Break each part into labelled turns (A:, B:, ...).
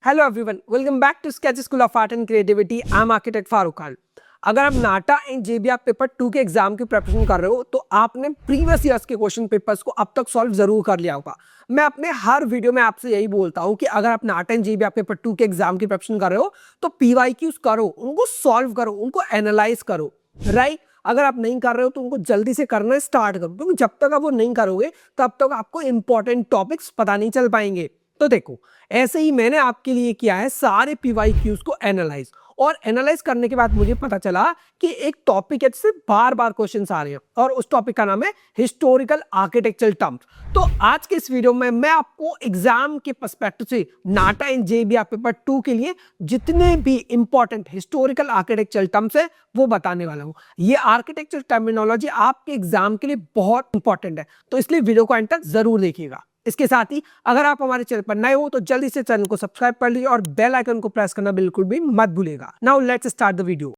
A: Hello everyone, welcome back to sketch school of art and creativity. I am architect Farooq Khan. अगर आप नाटा and जेबीआर paper 2 के exam की preparation कर रहे हो तो आपने प्रीवियस ईयर्स के क्वेश्चन पेपर्स को अब तक सॉल्व जरूर कर लिया होगा। मैं अपने हर वीडियो में आपसे यही बोलता हूं कि अगर आप नाटा एंड जेबीआर पेपर 2 के एग्जाम की प्रिपरेशन कर रहे हो तो पीवाईक्यूज करो, उनको सॉल्व करो, उनको एनालाइज करो, राइट। अगर आप नहीं कर रहे हो तो उनको जल्दी से करना स्टार्ट करो, क्योंकि जब तक आप वो नहीं करोगे तब तक आपको इंपॉर्टेंट टॉपिक्स पता नहीं चल पाएंगे। तो देखो, ऐसे ही मैंने आपके लिए किया है सारे पीवाईक्यूज को एनालाइज, और एनालाइज करने के बाद मुझे पता चला कि एक टॉपिक है जिससे बार बार क्वेश्चंस आ रहे हैं, और उस टॉपिक का नाम है हिस्टोरिकल आर्किटेक्चरल टर्म्स। तो आज के इस वीडियो में मैं आपको एग्जाम के पर्सपेक्टिव से नाटा एंड जेबीआर पेपर 2 के लिए जितने भी इंपॉर्टेंट हिस्टोरिकल आर्किटेक्चरल टर्म्स है वो बताने वाला हूं। ये आर्किटेक्चर टर्मिनोलॉजी आपके एग्जाम के लिए बहुत इंपॉर्टेंट है, तो इसलिए वीडियो को एंड तक जरूर देखिएगा। इसके साथ ही अगर आप हमारे चैनल पर नए हो तो जल्दी से चैनल को सब्सक्राइब कर लीजिए और बेल आइकन को प्रेस करना बिल्कुल भी मत भूलिएगा। Now let's start the video.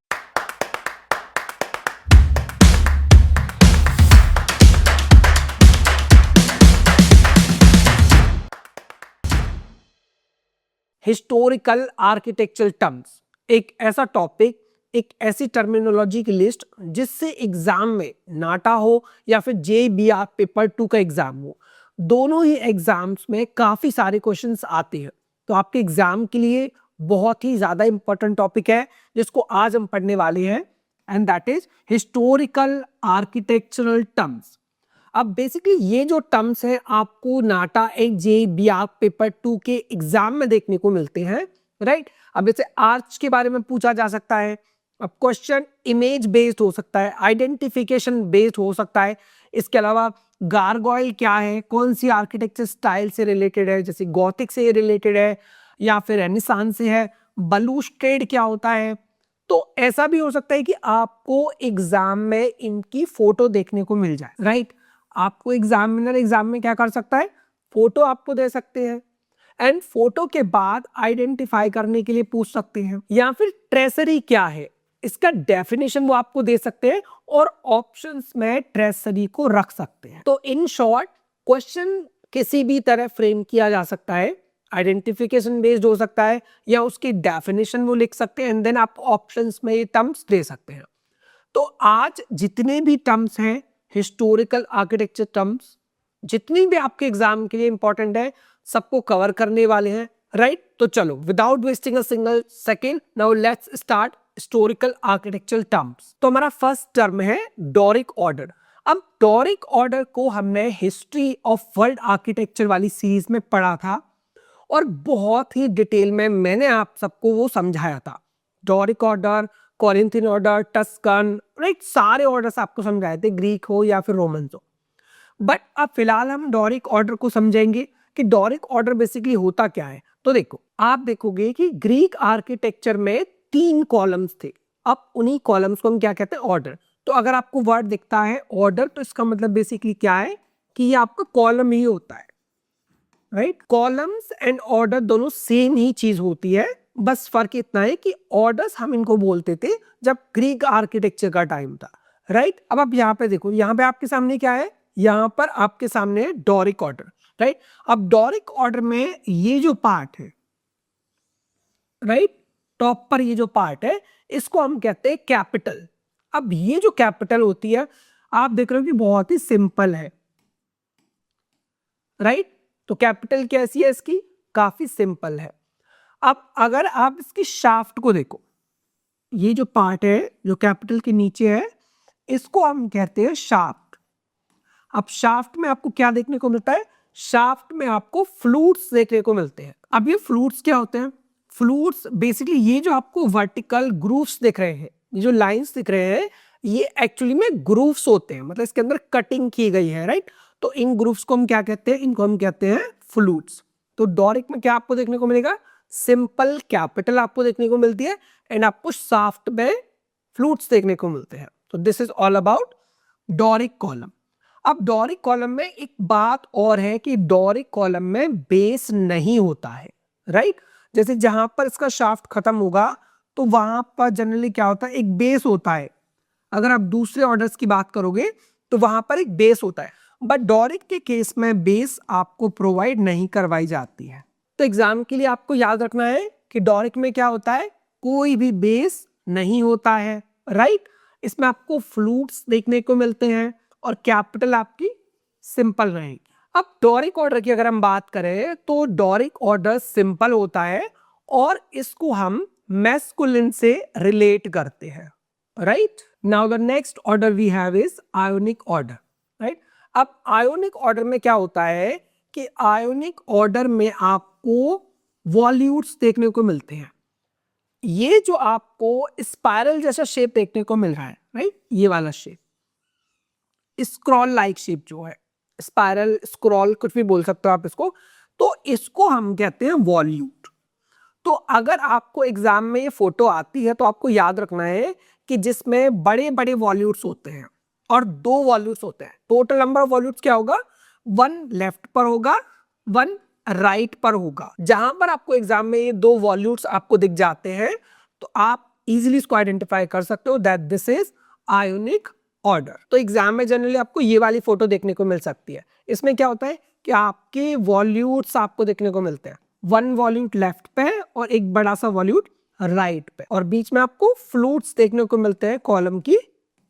A: Historical architectural terms एक ऐसा टॉपिक, एक ऐसी टर्मिनोलॉजी की लिस्ट जिससे एग्जाम में नाटा हो या फिर जेबीआर पेपर 2 का एग्जाम हो, दोनों ही एग्जाम्स में काफी सारे क्वेश्चंस आते हैं। तो आपके एग्जाम के लिए बहुत ही ज्यादा इंपॉर्टेंट टॉपिक है जिसको आज हम पढ़ने वाले हैं, and that is historical architectural terms. अब बेसिकली ये जो टर्म्स हैं आपको नाटा एंड जेबीआर पेपर 2 के एग्जाम में देखने को मिलते हैं, राइट। अब जैसे आर्च के बारे में पूछा जा सकता है, अब क्वेश्चन इमेज बेस्ड हो सकता है, आइडेंटिफिकेशन बेस्ड हो सकता है। इसके अलावा गारगोइल क्या है, कौन सी आर्किटेक्चर स्टाइल से रिलेटेड है, जैसे गॉथिक से रिलेटेड है या फिर रेनेसांस से है, बलूस्ट्रेड क्या होता है। तो ऐसा भी हो सकता है कि आपको एग्जाम में इनकी फोटो देखने को मिल जाए, राइट। आपको एग्जामिनर एग्जाम में क्या कर सकता है, फोटो आपको दे सकते हैं, एंड फोटो के बाद आइडेंटिफाई करने के लिए पूछ सकते हैं, या फिर ट्रेसरी क्या है इसका डेफिनेशन वो आपको दे सकते हैं और ऑप्शंस में ट्रेसरी को रख सकते हैं। तो इन शॉर्ट क्वेश्चन किसी भी तरह फ्रेम किया जा सकता है, आइडेंटिफिकेशन बेस्ड हो सकता है या उसकी डेफिनेशन वो लिख सकते हैं, एंड देन आप ऑप्शंस में ये टर्म्स दे सकते हैं। तो आज जितने भी टर्म्स हैं हिस्टोरिकल आर्किटेक्चर टर्म्स, जितनी भी आपके एग्जाम के लिए इंपॉर्टेंट है, सबको कवर करने वाले हैं, राइट। तो चलो without wasting a single second, now let's start historical architectural terms. तो हमारा फर्स्ट टर्म है डोरिक ऑर्डर। अब डोरिक ऑर्डर को हमने हिस्ट्री ऑफ वर्ल्ड आर्किटेक्चर वाली सीरीज में पढ़ा था, और बहुत ही डिटेल में मैंने आप सबको वो समझाया था। Doric order, कॉरिंथियन order, Tuscan, right, सारे ऑर्डर्स आपको समझाए थे, ग्रीक हो या फिर रोमन हो। बट अब फिलहाल हम डोरिक ऑर्डर को समझेंगे कि डोरिक ऑर्डर बेसिकली होता क्या है। तो देखो, आप देखोगे कि ग्रीक आर्किटेक्चर में 3 कॉलम्स थे। अब उन्हीं कॉलम्स को हम क्या कहते हैं, ऑर्डर। तो अगर आपको वर्ड दिखता है ऑर्डर, तो इसका मतलब बेसिकली क्या है कि ये आपका कॉलम ही होता है, राइट। कॉलम्स एंड ऑर्डर दोनों सेम ही चीज होती है, बस फर्क इतना है कि ऑर्डर्स हम इनको बोलते थे जब ग्रीक आर्किटेक्चर का टाइम था, राइट। अब आप यहाँ पे देखो, यहाँ पे आपके सामने क्या है, यहाँ पर आपके सामने है डोरिक ऑर्डर, राइट। अब डोरिक ऑर्डर में ये जो पार्ट है, राइट, टॉप पर ये जो पार्ट है, इसको हम कहते हैं कैपिटल। अब ये जो कैपिटल होती है, आप देख रहे हो कि बहुत ही सिंपल है, राइट। तो कैपिटल कैसी है इसकी, काफी सिंपल है। अब अगर आप इसकी शाफ्ट को देखो, ये जो पार्ट है जो कैपिटल के नीचे है, इसको हम कहते हैं शाफ्ट। अब शाफ्ट में आपको क्या देखने को मिलता है, शाफ्ट में आपको फ्लूट्स देखने को मिलते हैं। अब ये फ्लूट्स क्या होते हैं, फ्लूट्स बेसिकली ये जो आपको वर्टिकल ग्रूव्स दिख रहे हैं, ये जो लाइंस दिख रहे हैं, ये एक्चुअली में ग्रूव्स होते हैं, मतलब इसके अंदर कटिंग की गई है, राइट। तो इन ग्रूव्स को हम क्या कहते हैं, इनको हम कहते हैं फ्लूट्स। तो डोरिक में क्या आपको देखने को मिलेगा, सिंपल कैपिटल आपको देखने को मिलती है, एंड आपको शाफ्ट में फ्लूट्स देखने को मिलते हैं। तो this is all about Doric column. अब डोरिक कॉलम में एक बात और है कि डोरिक कॉलम में बेस नहीं होता है, राइट। जैसे जहां पर इसका शाफ्ट खत्म होगा तो वहां पर जनरली क्या होता है, एक बेस होता है। अगर आप दूसरे ऑर्डर्स की बात करोगे तो वहां पर एक बेस होता है, बट डोरिक के केस में बेस आपको प्रोवाइड नहीं करवाई जाती है, तो एग्जाम के लिए आपको याद रखना है कि डोरिक में क्या होता है, कोई भी बेस नहीं होता है, राइट। इसमें आपको फ्लूट्स देखने को मिलते हैं और कैपिटल आपकी सिंपल रहेगी। अब डोरिक ऑर्डर की अगर हम बात करें तो डोरिक ऑर्डर सिंपल होता है और इसको हम मैस्कुलिन से रिलेट करते हैं, right. Now the next order we have is Ionic order, right. अब आयोनिक ऑर्डर में क्या होता है कि आयोनिक ऑर्डर में आपको वॉल्यूट्स देखने को मिलते हैं। ये जो आपको स्पाइरल जैसा शेप देखने को मिल रहा है, राइट, ये वाला शेप, स्क्रॉल लाइक शेप जो है, स्पाइरल, स्क्रॉल, कुछ भी बोल सकते हो आप इसको, तो इसको हम कहते हैं वॉल्यूट। तो अगर आपको एग्जाम में ये फोटो आती है तो आपको याद रखना है कि जिसमें बड़े बड़े वॉल्यूट्स होते हैं और 2 वॉल्यूट्स होते हैं, टोटल नंबर ऑफ वॉल्यूट्स क्या होगा, 1 लेफ्ट पर होगा, 1 राइट पर होगा। जहां पर आपको एग्जाम में ये 2 वॉल्यूट्स आपको दिख जाते हैं तो आप इजीली इसको आइडेंटिफाई कर सकते हो that this is Ionic order. तो एग्जाम में जनरली आपको ये वाली फोटो देखने को मिल सकती है। इसमें क्या होता है कि आपके वॉल्यूट्स आपको देखने को मिलते हैं, 1 वॉल्यूट लेफ्ट पे है और एक बड़ा सा वॉल्यूट राइट पे, और बीच में आपको फ्लूट्स देखने को मिलते हैं कॉलम की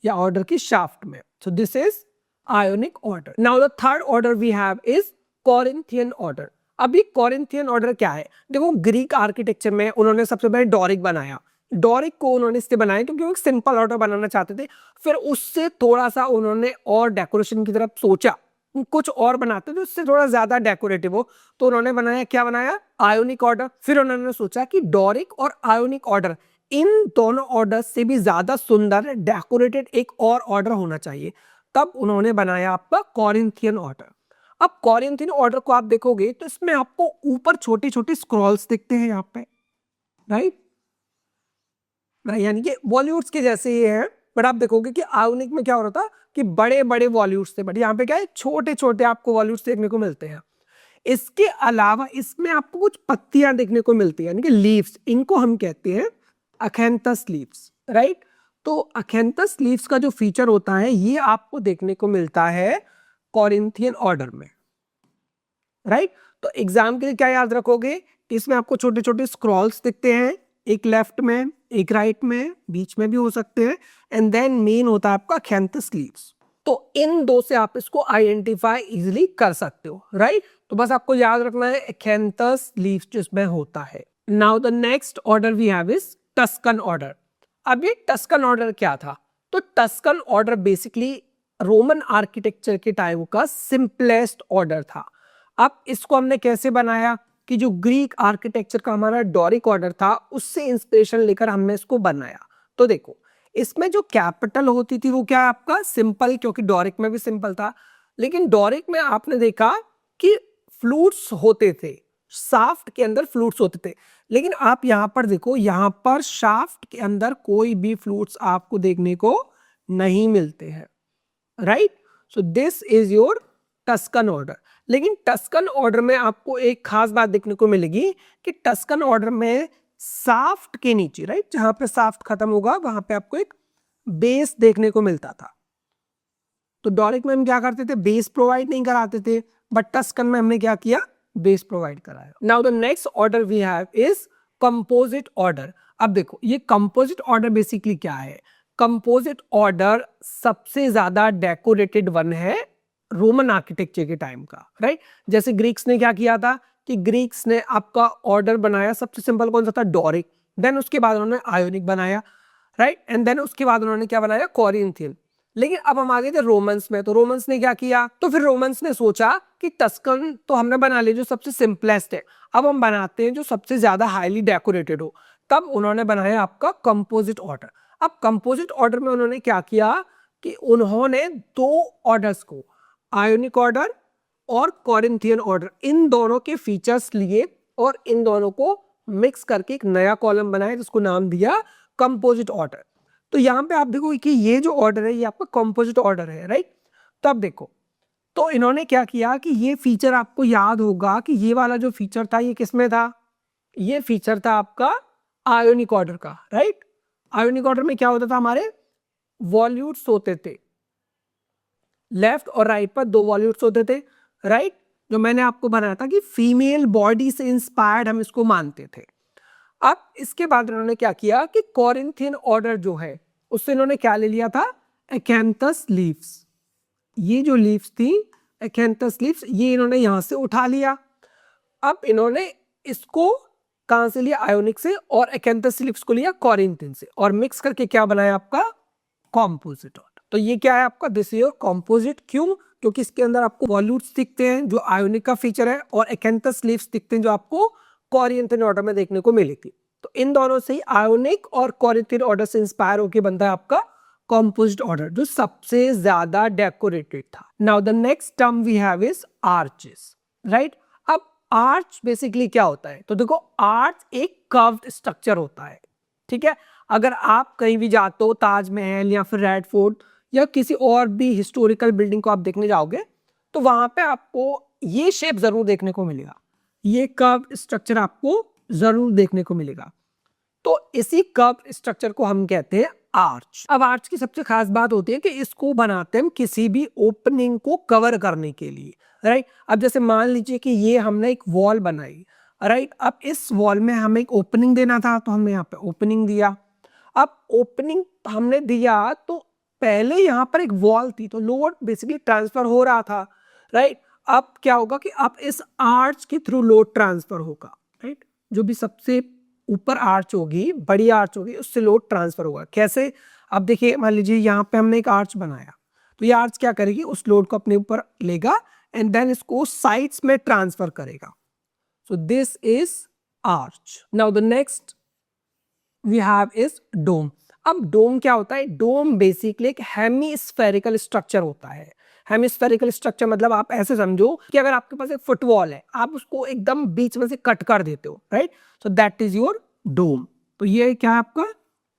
A: या ऑर्डर की शाफ्ट में। So this is Ionic order. Now the third order we have is Corinthian order. अभी कॉरिंथियन ऑर्डर क्या है, देखो ग्रीक आर्किटेक्चर में उन्होंने सबसे पहले डोरिक बनाया। डोरिक को उन्होंने इससे बनाया क्योंकि वो एक सिंपल ऑर्डर बनाना चाहते थे। फिर उससे थोड़ा सा उन्होंने और डेकोरेशन की तरफ सोचा, कुछ और बनाते थे उससे थोड़ा ज्यादा डेकोरेटिव हो, तो उन्होंने बनाया, क्या बनाया, आयोनिक ऑर्डर। फिर उन्होंने सोचा कि डोरिक और आयोनिक ऑर्डर, इन दोनों ऑर्डर से भी ज्यादा सुंदर डेकोरेटेड एक और ऑर्डर होना चाहिए, तब उन्होंने बनाया आपका कॉरिंथियन ऑर्डर। अब कॉरिंथियन ऑर्डर को आप देखोगे तो इसमें आपको ऊपर छोटी छोटी स्क्रॉल्स दिखते हैं यहाँ पे, राइट, यानी कि वॉल्यूट्स के जैसे ये है। बट आप देखोगे कि आयोनिक में क्या हो रहा था कि बड़े बड़े वॉल्यूट्स थे, बट यहाँ पे क्या है, छोटे छोटे आपको वॉल्यूट्स देखने को मिलते हैं। इसके अलावा इसमें आपको कुछ पत्तियां देखने को मिलती है, यानी कि लीव्स, इनको हम कहते हैं अखेंथस लीव्स, राइट। तो अखेंथस लीव्स का जो फीचर होता है ये आपको देखने को मिलता है कॉरिंथियन ऑर्डर में, राइट। तो एग्जाम के लिए क्या याद रखोगे, इसमें आपको छोटे छोटे स्क्रॉल्स दिखते हैं, एक लेफ्ट में, एक राइट में, बीच में भी हो सकते हैं, एंड देन मेन होता है आपका अखेंथस लीव्स। तो इन दो से आप इसको आइडेंटिफाई इजीली कर सकते हो, राइट। तो बस आपको याद रखना है अखेंथस लीव्स जिसमें होता है। Now the next order we have is Tuscan order. अब ये टस्कन ऑर्डर क्या था, तो Tuscan order basically Roman architecture के टाइम का सिंपलेस्ट ऑर्डर था। अब इसको हमने कैसे बनाया कि जो ग्रीक आर्किटेक्चर का हमारा डोरिक ऑर्डर था उससे इंस्पिरेशन लेकर हमने इसको बनाया। तो देखो इसमें जो कैपिटल होती थी वो क्या है आपका सिंपल, क्योंकि डोरिक में भी सिंपल था, लेकिन डोरिक में आपने देखा कि फ्लूट्स होते थे, शाफ्ट के अंदर फ्लूट्स होते थे, लेकिन आप यहां पर देखो, यहां पर शाफ्ट के अंदर कोई भी फ्लूट्स आपको देखने को नहीं मिलते हैं, right. So this is your Tuscan order. लेकिन टस्कन ऑर्डर में आपको एक खास बात देखने को मिलेगी कि टस्कन ऑर्डर में शाफ्ट के नीचे, राइट, जहां पे शाफ्ट खत्म होगा वहां पे आपको एक बेस देखने को मिलता था। तो डोरिक में हम क्या करते थे, बेस प्रोवाइड नहीं कराते थे, बट टस्कन में हमने क्या किया, बेस प्रोवाइड कराया। Now the next order we have is composite order. अब देखो ये कंपोजिट ऑर्डर बेसिकली क्या है, कंपोजिट ऑर्डर सबसे ज्यादा डेकोरेटेड वन है रोमन आर्किटेक्चर के टाइम का, राइट। जैसे ग्रीक्स ने क्या किया था कि ग्रीक्स ने आपका ऑर्डर बनाया, सबसे सिंपल कौन सा था, डोरिक, देन उसके बाद उन्होंने आयोनिक बनाया, राइट, एंड देन उसके बाद उन्होंने क्या बनाया, कॉरिंथियन। लेकिन अब हम आ गए थे रोमन्स में, तो रोमन्स ने क्या किया, तो फिर रोमन्स ने सोचा कि टस्कन तो हमने बना लिया जो सबसे सिंपलेस्ट है, अब हम बनाते हैं जो सबसे ज्यादा हाईली डेकोरेटेड हो। तब उन्होंने बनाया आपका कंपोजिट ऑर्डर। अब कंपोजिट ऑर्डर में उन्होंने क्या किया कि उन्होंने 2 ऑर्डर्स को, आयोनिक ऑर्डर और कॉरिंथियन ऑर्डर, इन दोनों के फीचर्स लिए और इन दोनों को मिक्स करके एक नया कॉलम बनाया जिसको नाम दिया कंपोजिट ऑर्डर। तो यहां पे आप देखो कि ये जो ऑर्डर है ये आपका कंपोजिट ऑर्डर है, राइट। तो अब देखो, तो इन्होंने क्या किया कि ये फीचर आपको याद होगा कि ये वाला जो फीचर था ये किसमें था, ये फीचर था आपका आयोनिक ऑर्डर का, राइट। आयोनिक ऑर्डर में क्या होता था, हमारे वॉल्यूट्स होते थे, लेफ्ट और राइट पर 2 वॉल्यूट्स होते थे, राइट। जो मैंने आपको बनाया था कि फीमेल बॉडी से इंस्पायर्ड हम इसको मानते थे। अब इसके बाद इन्होंने क्या किया कि कॉरिंथियन ऑर्डर जो है उससे इन्होंने क्या ले लिया था, एकैंथस लीव्स। ये जो लीव्स थी एकैंथस लीव्स, ये इन्होंने यहां से उठा लिया। अब इन्होंने इसको कहां से लिया, आयोनिक से, और एकैंथस लीव्स को लिया कॉरिंथियन से, और मिक्स करके क्या बनाया आपका कॉम्पोजिट ऑर्डर। तो ये क्या है आपका, दिस इज योर कॉम्पोजिट। क्यों? क्योंकि इसके अंदर आपको वॉल्यूट्स दिखते हैं जो आयोनिक का फीचर है, और एकैंथस लीव्स दिखते हैं जो आपको कॉरिंथियन ऑर्डर में देखने को मिली थी। तो इन दोनों से ही आयोनिक और कॉरिंथियन ऑर्डर से इंस्पायर होकर बनता है आपका कॉम्पोजिट ऑर्डर, जो सबसे ज्यादा डेकोरेटेड था। Now the next term we have is arches, right. अब आर्च बेसिकली क्या होता है, तो देखो आर्च एक कर्व्ड स्ट्रक्चर होता है, ठीक है। अगर आप कहीं भी जाते हो, ताजमहल या फिर रेड फोर्ट या किसी और भी हिस्टोरिकल बिल्डिंग को आप देखने जाओगे, तो वहां पे आपको ये शेप जरूर देखने को मिलेगा, ये कर्व स्ट्रक्चर आपको जरूर देखने को मिलेगा। तो इसी कर्व स्ट्रक्चर को हम कहते हैं आर्च। अब आर्च की सबसे खास बात होती है कि इसको बनाते हैं हम किसी भी ओपनिंग को कवर करने के लिए, राइट। अब जैसे मान लीजिए कि ये हमने एक वॉल बनाई, राइट। अब इस वॉल में हमें एक ओपनिंग देना था, तो हमने यहाँ पे ओपनिंग दिया। अब ओपनिंग हमने दिया तो पहले यहाँ पर एक वॉल थी, तो लोड बेसिकली ट्रांसफर हो रहा था, राइट। अब क्या होगा कि अब इस आर्च के थ्रू लोड ट्रांसफर होगा, राइट। जो भी सबसे ऊपर आर्च होगी, बड़ी आर्च होगी, उससे लोड ट्रांसफर होगा। कैसे? अब देखिए, मान लीजिए यहाँ पे हमने एक आर्च बनाया, तो ये आर्च क्या करेगी, उस लोड को अपने ऊपर लेगा एंड देन इसको साइड्स में ट्रांसफर करेगा। So this is arch. Now the next we have is dome. अब डोम क्या होता है? डोम बेसिकली एक हेमीस्फेरिकल स्ट्रक्चर होता है। हेमीस्फेरिकल स्ट्रक्चर मतलब आप ऐसे समझो कि अगर आपके पास एक फुटबॉल है, आप उसको एकदम बीच में से कट कर देते हो, right. So that is your dome. तो ये क्या है आपका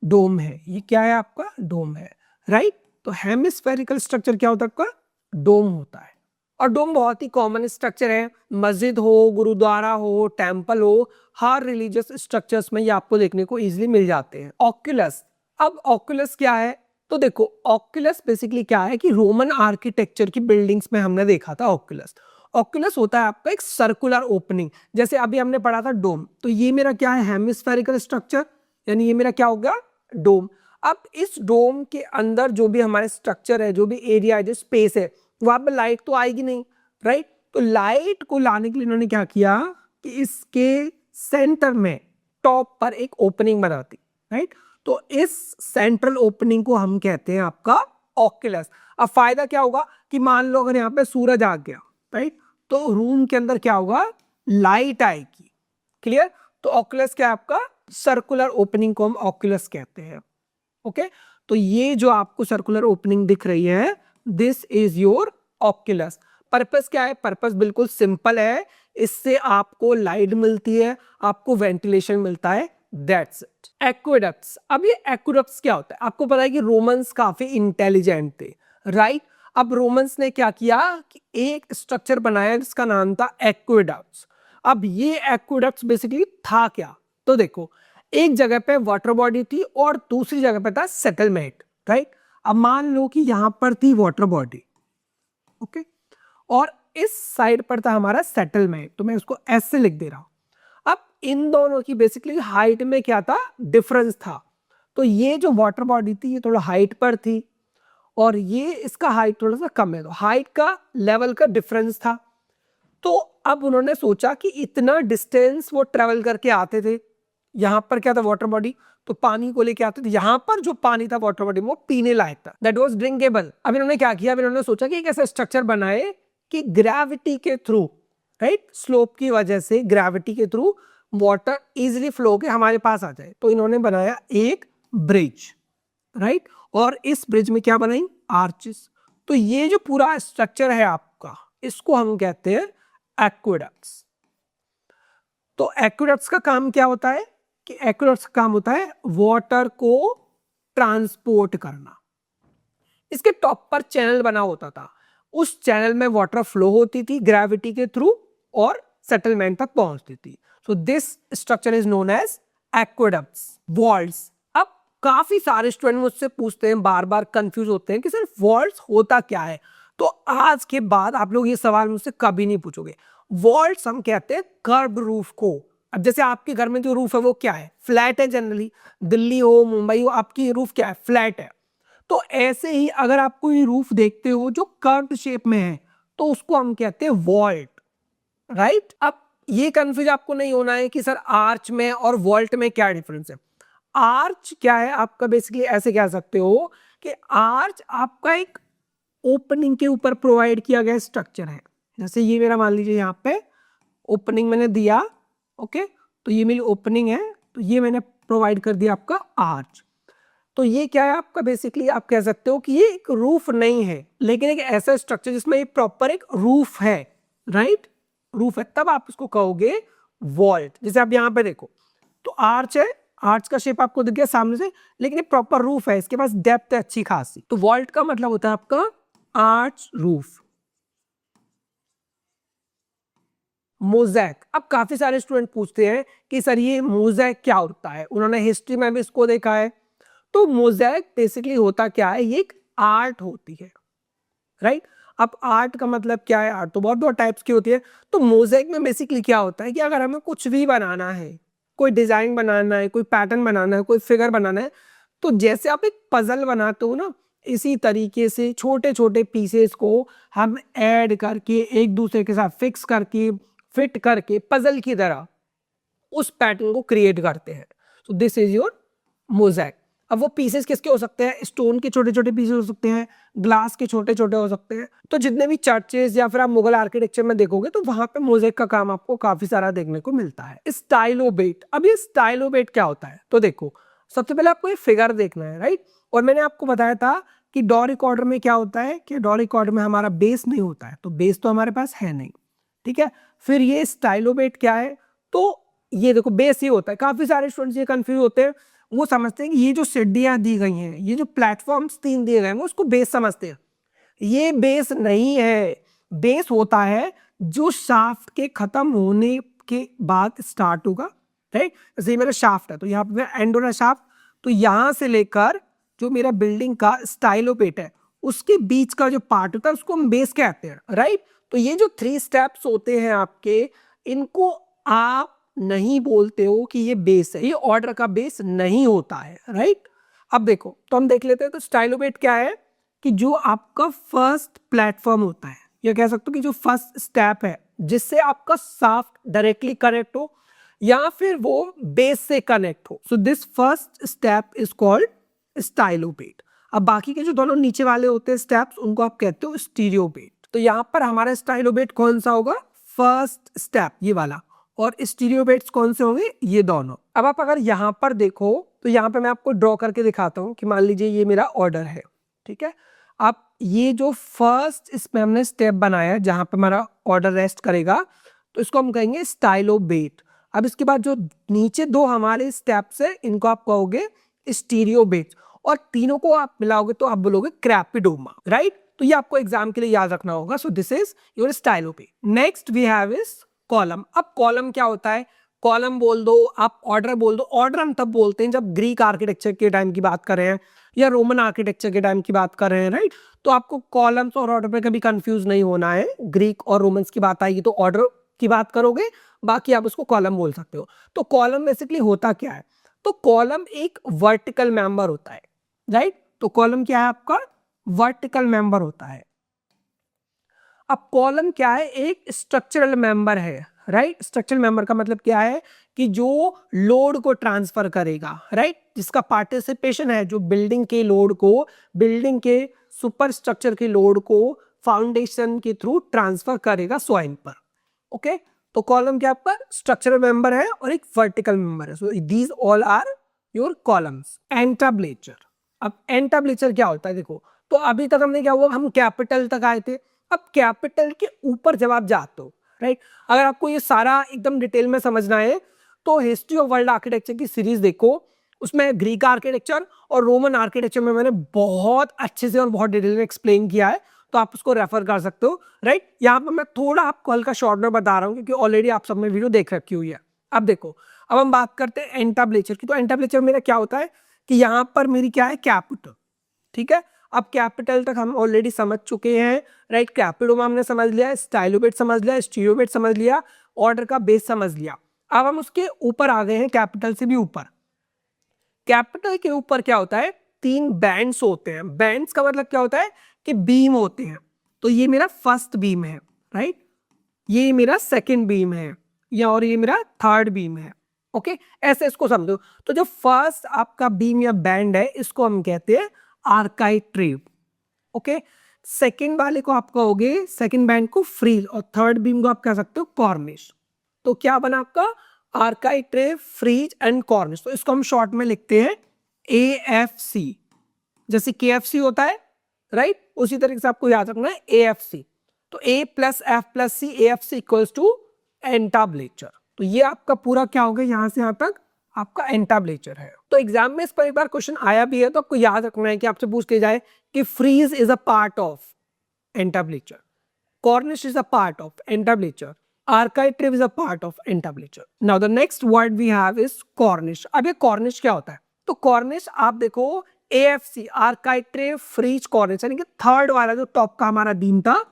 A: डोम है, ये क्या है आपका डोम है, राइट। तो हेमीस्फेरिकल स्ट्रक्चर क्या होता है आपका, डोम होता है। और डोम बहुत ही कॉमन स्ट्रक्चर है, मस्जिद हो, गुरुद्वारा हो, टेम्पल हो, हर रिलीजियस स्ट्रक्चर्स में ये आपको देखने को इजीली मिल जाते हैं। ऑक्यूलस। अब ऑक्यूलस क्या है? तो देखो ऑक्यूलस बेसिकली क्या है कि रोमन आर्किटेक्चर की बिल्डिंग्स में हमने देखा था ऑक्यूलस। ऑक्यूलस होता है आपका एक सर्कुलर ओपनिंग, जैसे अभी हमने पढ़ा था डोम। तो ये मेरा क्या है, हेमिस्फेरिकल स्ट्रक्चर, यानी ये मेरा क्या हो गया, डोम। अब इस डोम के अंदर जो भी हमारे स्ट्रक्चर है, जो भी एरिया है, जो स्पेस है, वहां पर लाइट तो आएगी नहीं, राइट। तो लाइट को लाने के लिए इन्होंने क्या किया कि इसके सेंटर में टॉप पर एक ओपनिंग बना दी, राइट। तो इस सेंट्रल ओपनिंग को हम कहते हैं आपका ऑक्यूलस। अब फायदा क्या होगा कि मान लो अगर यहाँ पे सूरज आ गया, राइट, तो रूम के अंदर क्या होगा, लाइट आएगी। क्लियर? तो ऑक्यूलस क्या है आपका, सर्कुलर ओपनिंग को हम ऑक्यूलस कहते हैं। ओके, तो ये जो आपको सर्कुलर ओपनिंग दिख रही है, this is your Oculus. Purpose क्या है? पर्पस बिल्कुल सिंपल है, इससे आपको लाइट मिलती है, आपको वेंटिलेशन मिलता है, दैट्स इट। एक्वेडक्ट्स। अब ये एक्वेडक्ट्स क्या होता है? आपको पता है कि रोमन्स काफी इंटेलिजेंट थे, राइट। अब रोमन्स ने क्या किया कि एक स्ट्रक्चर बनाया जिसका नाम था एक्वेडक्ट्स। अब ये एक्वेडक्ट्स बेसिकली था क्या? तो देखो, एक जगह पे वाटर बॉडी थी और दूसरी जगह पे था सेटलमेंट, राइट। अब मान लो कि यहां पर थी वाटर बॉडी, ओके, और इस साइड पर था हमारा सेटलमेंट, तो मैं उसको ऐसे लिख दे रहा हूं। अब इन दोनों की बेसिकली हाइट में क्या था, डिफरेंस था। तो ये जो वाटर बॉडी थी ये थोड़ा हाइट पर थी और ये इसका हाइट थोड़ा सा कम है, तो हाइट का लेवल का डिफरेंस था। तो अब उन्होंने सोचा कि इतना डिस्टेंस वो ट्रेवल करके आते थे, यहां पर क्या था वाटर बॉडी, तो पानी को लेके आते थे, यहां पर जो पानी था वाटर बॉडी में वो पीने लायक था, दैट वाज ड्रिंकेबल। अब इन्होंने क्या किया, अब इन्होंने सोचा कि एक ऐसा स्ट्रक्चर बनाए कि ग्रेविटी के थ्रू, राइट, स्लोप की वजह से ग्रेविटी के थ्रू वाटर इजीली फ्लो के हमारे पास आ जाए। तो इन्होंने बनाया एक ब्रिज, राइट, और इस ब्रिज में क्या बनाई, आर्चेस। तो ये जो पूरा स्ट्रक्चर है आपका, इसको हम कहते हैं एक्वेडक्ट्स। तो एक्वेडक्ट्स का काम क्या होता है कि एक्वेडक्ट्स का काम होता है वाटर को ट्रांसपोर्ट करना। इसके टॉप पर चैनल बना होता था, उस चैनल में वाटर फ्लो होती थी ग्रेविटी के थ्रू और सेटलमेंट तक पहुंचती थी। So this structure is known as aqueducts. Walls. अब काफी सारे स्टूडेंट मुझसे पूछते हैं, बार बार कंफ्यूज होते हैं कि सर वॉल्स होता क्या है। तो आज के बाद आप लोग ये सवाल मुझसे कभी नहीं पूछोगे। वॉल्ट्स हम कहते हैं कर्व रूफ को। अब जैसे आपके घर में जो रूफ है वो क्या है, फ्लैट है जनरली, दिल्ली हो मुंबई हो आपकी रूफ क्या है, फ्लैट है। तो ऐसे ही अगर आप कोई रूफ देखते हो जो कर्व शेप में है तो उसको हम कहते हैं वॉल्ट, राइट। अब ये कंफ्यूज आपको नहीं होना है कि सर आर्च में और वॉल्ट में क्या डिफरेंस है। आर्च क्या है आपका, बेसिकली ऐसे कह सकते हो कि आर्च आपका एक ओपनिंग के ऊपर प्रोवाइड किया गया स्ट्रक्चर है। जैसे ये मेरा मान लीजिए यहाँ पे ओपनिंग मैंने दिया, ओके, तो ये मेरी ओपनिंग है, तो ये मैंने प्रोवाइड कर दिया आपका आर्च। तो ये क्या है आपका, बेसिकली आप कह सकते हो कि ये एक रूफ नहीं है लेकिन एक ऐसा स्ट्रक्चर जिसमें एक प्रॉपर एक रूफ है, राइट, रूफ है, तब आप इसको कहोगे वॉल्ट। जैसे आप यहाँ पे देखो तो आर्च है, आर्च का शेप आपको दिख गया सामने से, लेकिन ये प्रॉपर रूफ है, इसके पास डेप्थ है अच्छी खासी। तो वॉल्ट का मतलब होता है आपका आर्च रूफ। मोज़ैक, अब काफी सारे स्टूडेंट पूछते हैं कि सर ये मोज़ैक क्या होता है, उन्होंने हिस्ट्री में भी इसको देखा है। तो मोज़ैक बेसिकली होता क्या है, ये एक आर्ट होती है, राइट। अब आर्ट का मतलब क्या है, आर्ट तो बहुत टाइप्स की होती है। तो मोज़ैक में बेसिकली क्या होता है कि अगर हमें कुछ भी बनाना है, कोई डिजाइन बनाना है, कोई पैटर्न बनाना है, कोई फिगर बनाना है, तो जैसे आप एक पजल बनाते हो ना, इसी तरीके से छोटे छोटे पीसेस को हम ऐड करके एक दूसरे के साथ फिक्स करके फिट करके पजल की तरह उस पैटर्न को क्रिएट करते हैं। सो दिस इज योर मोज़ैक। अब वो पीसेस किसके हो सकते हैं, स्टोन के छोटे छोटे पीसेस हो सकते हैं, ग्लास के छोटे छोटे हो सकते हैं। तो जितने भी चर्चेस या फिर आप मुगल आर्किटेक्चर में देखोगे तो वहां पे मोज़ैक का काम आपको काफी सारा देखने को मिलता है। स्टाइलोबेट, अब ये स्टाइलोबेट क्या होता है, तो देखो सबसे पहले आपको ये फिगर देखना है, राइट। और मैंने आपको बताया था कि डोरिक ऑर्डर में क्या होता है कि डोरिक ऑर्डर में हमारा बेस नहीं होता है, तो बेस तो हमारे पास है नहीं, ठीक है। फिर ये स्टाइलोबेट क्या है, तो ये देखो बेस ये होता है। काफी सारे स्टूडेंट्स ये कंफ्यूज होते हैं, वो समझते हैं कि ये जो सीढ़ियां दी गई हैं, ये जो प्लेटफॉर्म्स 3 दिए गए हैं, वो उसको बेस समझते हैं। ये बेस नहीं है। बेस होता है जो शाफ्ट के खत्म होने के बाद स्टार्ट होगा, राइट। जैसे ये मेरा शाफ्ट है तो यहाँ पे मेरा एंड हो रहा है शाफ्ट, तो यहाँ से लेकर जो मेरा बिल्डिंग का स्टाइलोपेट है उसके बीच का जो पार्ट होता है उसको हम बेस कहते हैं, राइट। तो ये जो 3 स्टेप्स होते हैं आपके, इनको आप नहीं बोलते हो कि ये बेस है, ये ऑर्डर का बेस नहीं होता है, राइट। अब देखो तो हम देख लेते हैं, तो स्टाइलोपेट क्या है कि जो आपका फर्स्ट प्लेटफॉर्म होता है, या कह सकते हो कि जो फर्स्ट स्टेप है जिससे आपका शाफ्ट डायरेक्टली कनेक्ट हो या फिर वो बेस से कनेक्ट हो। So this first step is called stylobate. अब बाकी के जो दोनों नीचे वाले होते हैं स्टेप्स, उनको आप कहते हो स्टीरियोपेट। तो यहाँ पर हमारा स्टाइलोपेट कौन सा होगा, फर्स्ट स्टेप ये वाला, और स्टीरियोपेट्स कौन से होंगे, ये दोनों। अब आप अगर यहाँ पर देखो तो यहाँ पे मैं आपको ड्रॉ करके दिखाता हूँ कि मान लीजिए ये मेरा ऑर्डर है, ठीक है। आप ये जो फर्स्ट इसमें हमने स्टेप बनाया है जहां पे हमारा ऑर्डर रेस्ट करेगा, तो इसको हम कहेंगे स्टाइलोबेट। अब इसके बाद जो नीचे 2 हमारे स्टेप्स है इनको आप कहोगे स्टीरियोबेट, और तीनों को आप मिलाओगे तो आप बोलोगे क्रैपिडोमा, राइट। तो ये आपको एग्जाम के लिए याद रखना होगा। So this is your stylobate. Next we have is column. अब कॉलम क्या होता है, कॉलम बोल दो, आप ऑर्डर बोल दो। ऑर्डर हम तब बोलते हैं जब ग्रीक आर्किटेक्चर के टाइम की बात कर रहे हैं या रोमन आर्किटेक्चर के टाइम की बात कर रहे हैं, राइट। तो आपको कॉलम्स और ऑर्डर पे कभी कंफ्यूज नहीं होना है। ग्रीक और रोमन्स की बात आएगी तो ऑर्डर की बात करोगे, बाकी आप उसको कॉलम बोल सकते हो। तो कॉलम बेसिकली होता क्या है, तो कॉलम एक वर्टिकल मेंबर होता है, राइट। तो कॉलम क्या है आपका, वर्टिकल मेंबर होता है। अब कॉलम क्या है, एक स्ट्रक्चरल मेंबर है, राइट। स्ट्रक्चरल मेंबर का मतलब क्या है कि जो लोड को ट्रांसफर करेगा, राइट, जिसका पार्टिसिपेशन है, जो बिल्डिंग के लोड को, बिल्डिंग के सुपर स्ट्रक्चर के लोड को फाउंडेशन के थ्रू ट्रांसफर करेगा सॉइल पर, ओके। तो कॉलम क्या आपका स्ट्रक्चरल मेंबर है और एक वर्टिकल मेंबर है। So these all are your columns. Entablature. अब एंटाब्लेचर क्या होता है, देखो तो अभी तक हमने क्या हुआ, हम कैपिटल तक आए थे। अब कैपिटल के ऊपर जब आप जाते हो, राइट, अगर आपको ये सारा एकदम डिटेल में समझना है तो हिस्ट्री ऑफ वर्ल्ड आर्किटेक्चर की सीरीज देखो, उसमें ग्रीक आर्किटेक्चर और रोमन आर्किटेक्चर में मैंने बहुत अच्छे से और बहुत डिटेल में एक्सप्लेन किया है, तो आप उसको रेफर कर सकते हो, राइट। यहाँ पर मैं थोड़ा आपको हल्का शॉर्ट में बता रहा हूँ क्योंकि ऑलरेडी आप सब में वीडियो देख रखी हुई है। अब देखो, अब हम बात करते हैं एंटाब्लेचर की। तो एंटाब्लेचर मेरा क्या होता है कि यहाँ पर मेरी क्या है, कैपिटल, ठीक है। अब कैपिटल तक हम ऑलरेडी समझ चुके हैं, राइट। कैपिटोम हमने समझ लिया, स्टाइलोबेट समझ लिया, स्टीरियोबेट समझ लिया, ऑर्डर का बेस समझ लिया। अब हम उसके ऊपर आ गए हैं, कैपिटल से भी ऊपर। कैपिटल के ऊपर क्या होता है, 3 बैंड्स होते हैं। बैंड्स का मतलब क्या होता है कि बीम होते हैं। तो ये मेरा फर्स्ट बीम है, राइट, ये मेरा सेकंड बीम है, या और ये मेरा थर्ड बीम है। ओके, ऐसे इसको समझो। तो जो फर्स्ट आपका बीम या बैंड है इसको हम कहते हैं आर्काइट्रेव। ओके, सेकंड वाले को आप कहोगे, सेकंड बैंड को फ्रीज, और थर्ड बीम को आप कह सकते हो कॉर्निश। तो क्या बना आपका आर्काइट्रेव, फ्रीज एंड कॉर्निश। तो इसको हम शॉर्ट में लिखते हैं AFC, जैसे KFC होता है, राइट, उसी तरीके से आपको याद रखना है AFC। तो A + F + C AFC = एंटाब्लेचर। तो ये आपका पूरा क्या हो गया, यहां से यहां तक आपका एंटाब्लेचर है। तो एग्जाम में इस पर एक बार क्वेश्चन आया भी है, तो आपको याद रखना है कि आपसे पूछ के जाए कि frieze is a part of entablature, cornice is a part of entablature, architrave is a part of entablature. Now the next word we have is cornice. अब ये कॉर्निश क्या होता है, तो कॉर्निश आप देखो AFC, आर्काइट्रेव, फ्रीज, कॉर्निश, यानी कि थर्ड वाला जो टॉप का हमारा बीम था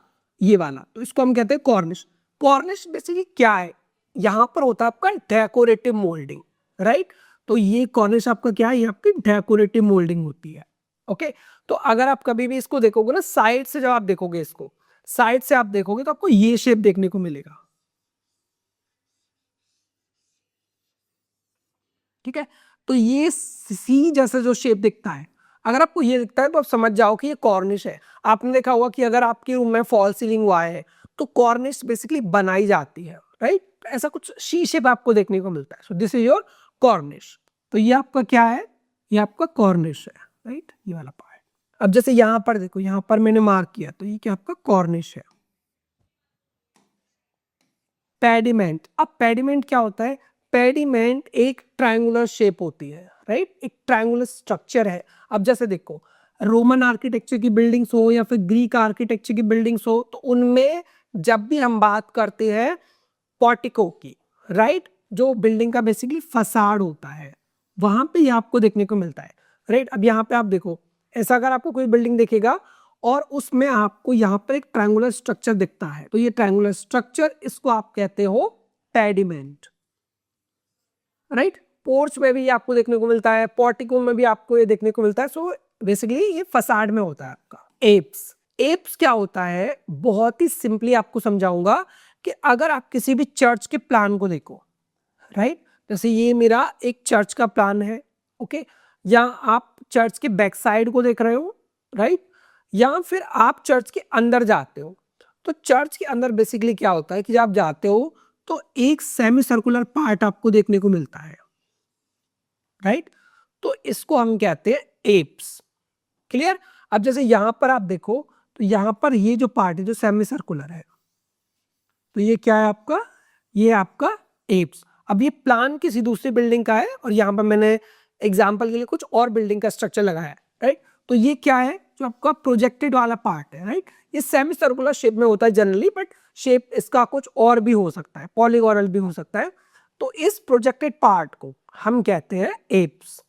A: ये वाला, तो इसको हम कहते हैं कॉर्निश। कॉर्निश बेसिकली क्या है, यहां पर होता है आपका डेकोरेटिव मोल्डिंग, राइट। तो ये कॉर्निश आपका क्या है, ये आपकी डेकोरेटिव मोल्डिंग होती है। ओके, तो अगर आप कभी भी इसको देखोगे ना साइड से, जब आप देखोगे इसको साइड से आप देखोगे तो आपको ये शेप देखने को मिलेगा, ठीक है। तो ये सी जैसा जो शेप दिखता है, अगर आपको ये दिखता है तो आप समझ जाओ कि ये कॉर्निश है। आपने देखा होगा कि अगर आपके रूम में फॉल सीलिंग हुआ है तो कॉर्निश बेसिकली बनाई जाती है, राइट। ऐसा कुछ सी शेप आपको देखने को मिलता है। सो दिस इज योर कॉर्निश। तो ये आपका क्या है, ये आपका कॉर्निश है, राइट, ये वाला पार्ट। अब जैसे यहां पर देखो, यहां पर मैंने मार्क किया, तो ये क्या आपका कॉर्निश है। पेडिमेंट, अब पेडिमेंट क्या होता है, पेडिमेंट एक ट्रायंगुलर शेप होती है, राइट, एक ट्रायंगुलर स्ट्रक्चर है। अब जैसे देखो रोमन आर्किटेक्चर की बिल्डिंग्स हो या फिर ग्रीक आर्किटेक्चर की बिल्डिंग्स हो, तो उनमें जब भी हम बात करते हैं पोर्टिको की, राइट, जो बिल्डिंग का बेसिकली फसाड होता है, वहां पे ये आपको देखने को मिलता है, राइट। अब यहाँ पे आप देखो, ऐसा अगर आपको कोई बिल्डिंग देखेगा और उसमें आपको यहाँ पर एक ट्रायंगुलर स्ट्रक्चर दिखता है, तो ये ट्रायंगुलर स्ट्रक्चर, इसको आप कहते हो पेडिमेंट, राइट। पोर्च में भी आपको देखने को मिलता है, पोर्टिको में भी आपको ये देखने को मिलता है। सो बेसिकली ये फसाड में होता है आपका। एप्स, एप्स क्या होता है, बहुत ही सिंपली आपको समझाऊंगा कि अगर आप किसी भी चर्च के प्लान को देखो, राइट, जैसे ये मेरा एक चर्च का प्लान है, ओके, या आप चर्च के बैक साइड को देख रहे हो, राइट, या फिर आप चर्च के अंदर जाते हो, तो चर्च के अंदर बेसिकली क्या होता है कि जब आप जाते हो तो एक सेमी सर्कुलर पार्ट आपको देखने को मिलता है, राइट। तो इसको हम कहते हैं एप्स। क्लियर। अब जैसे यहां पर आप देखो, तो यहां पर ये जो पार्ट है जो सेमी सर्कुलर है, तो ये क्या है आपका, ये आपका एप्स। अब ये प्लान किसी दूसरी बिल्डिंग का है और यहां पर मैंने एग्जांपल के लिए कुछ और बिल्डिंग का स्ट्रक्चर लगाया है, राइट। तो ये क्या है, जो आपका प्रोजेक्टेड वाला पार्ट है, राइट। ये सेमी सर्कुलर शेप में होता है जनरली, बट शेप इसका कुछ और भी हो सकता है, पॉलीगोनल भी हो सकता है। तो इस प्रोजेक्टेड पार्ट को हम कहते हैं एप्स।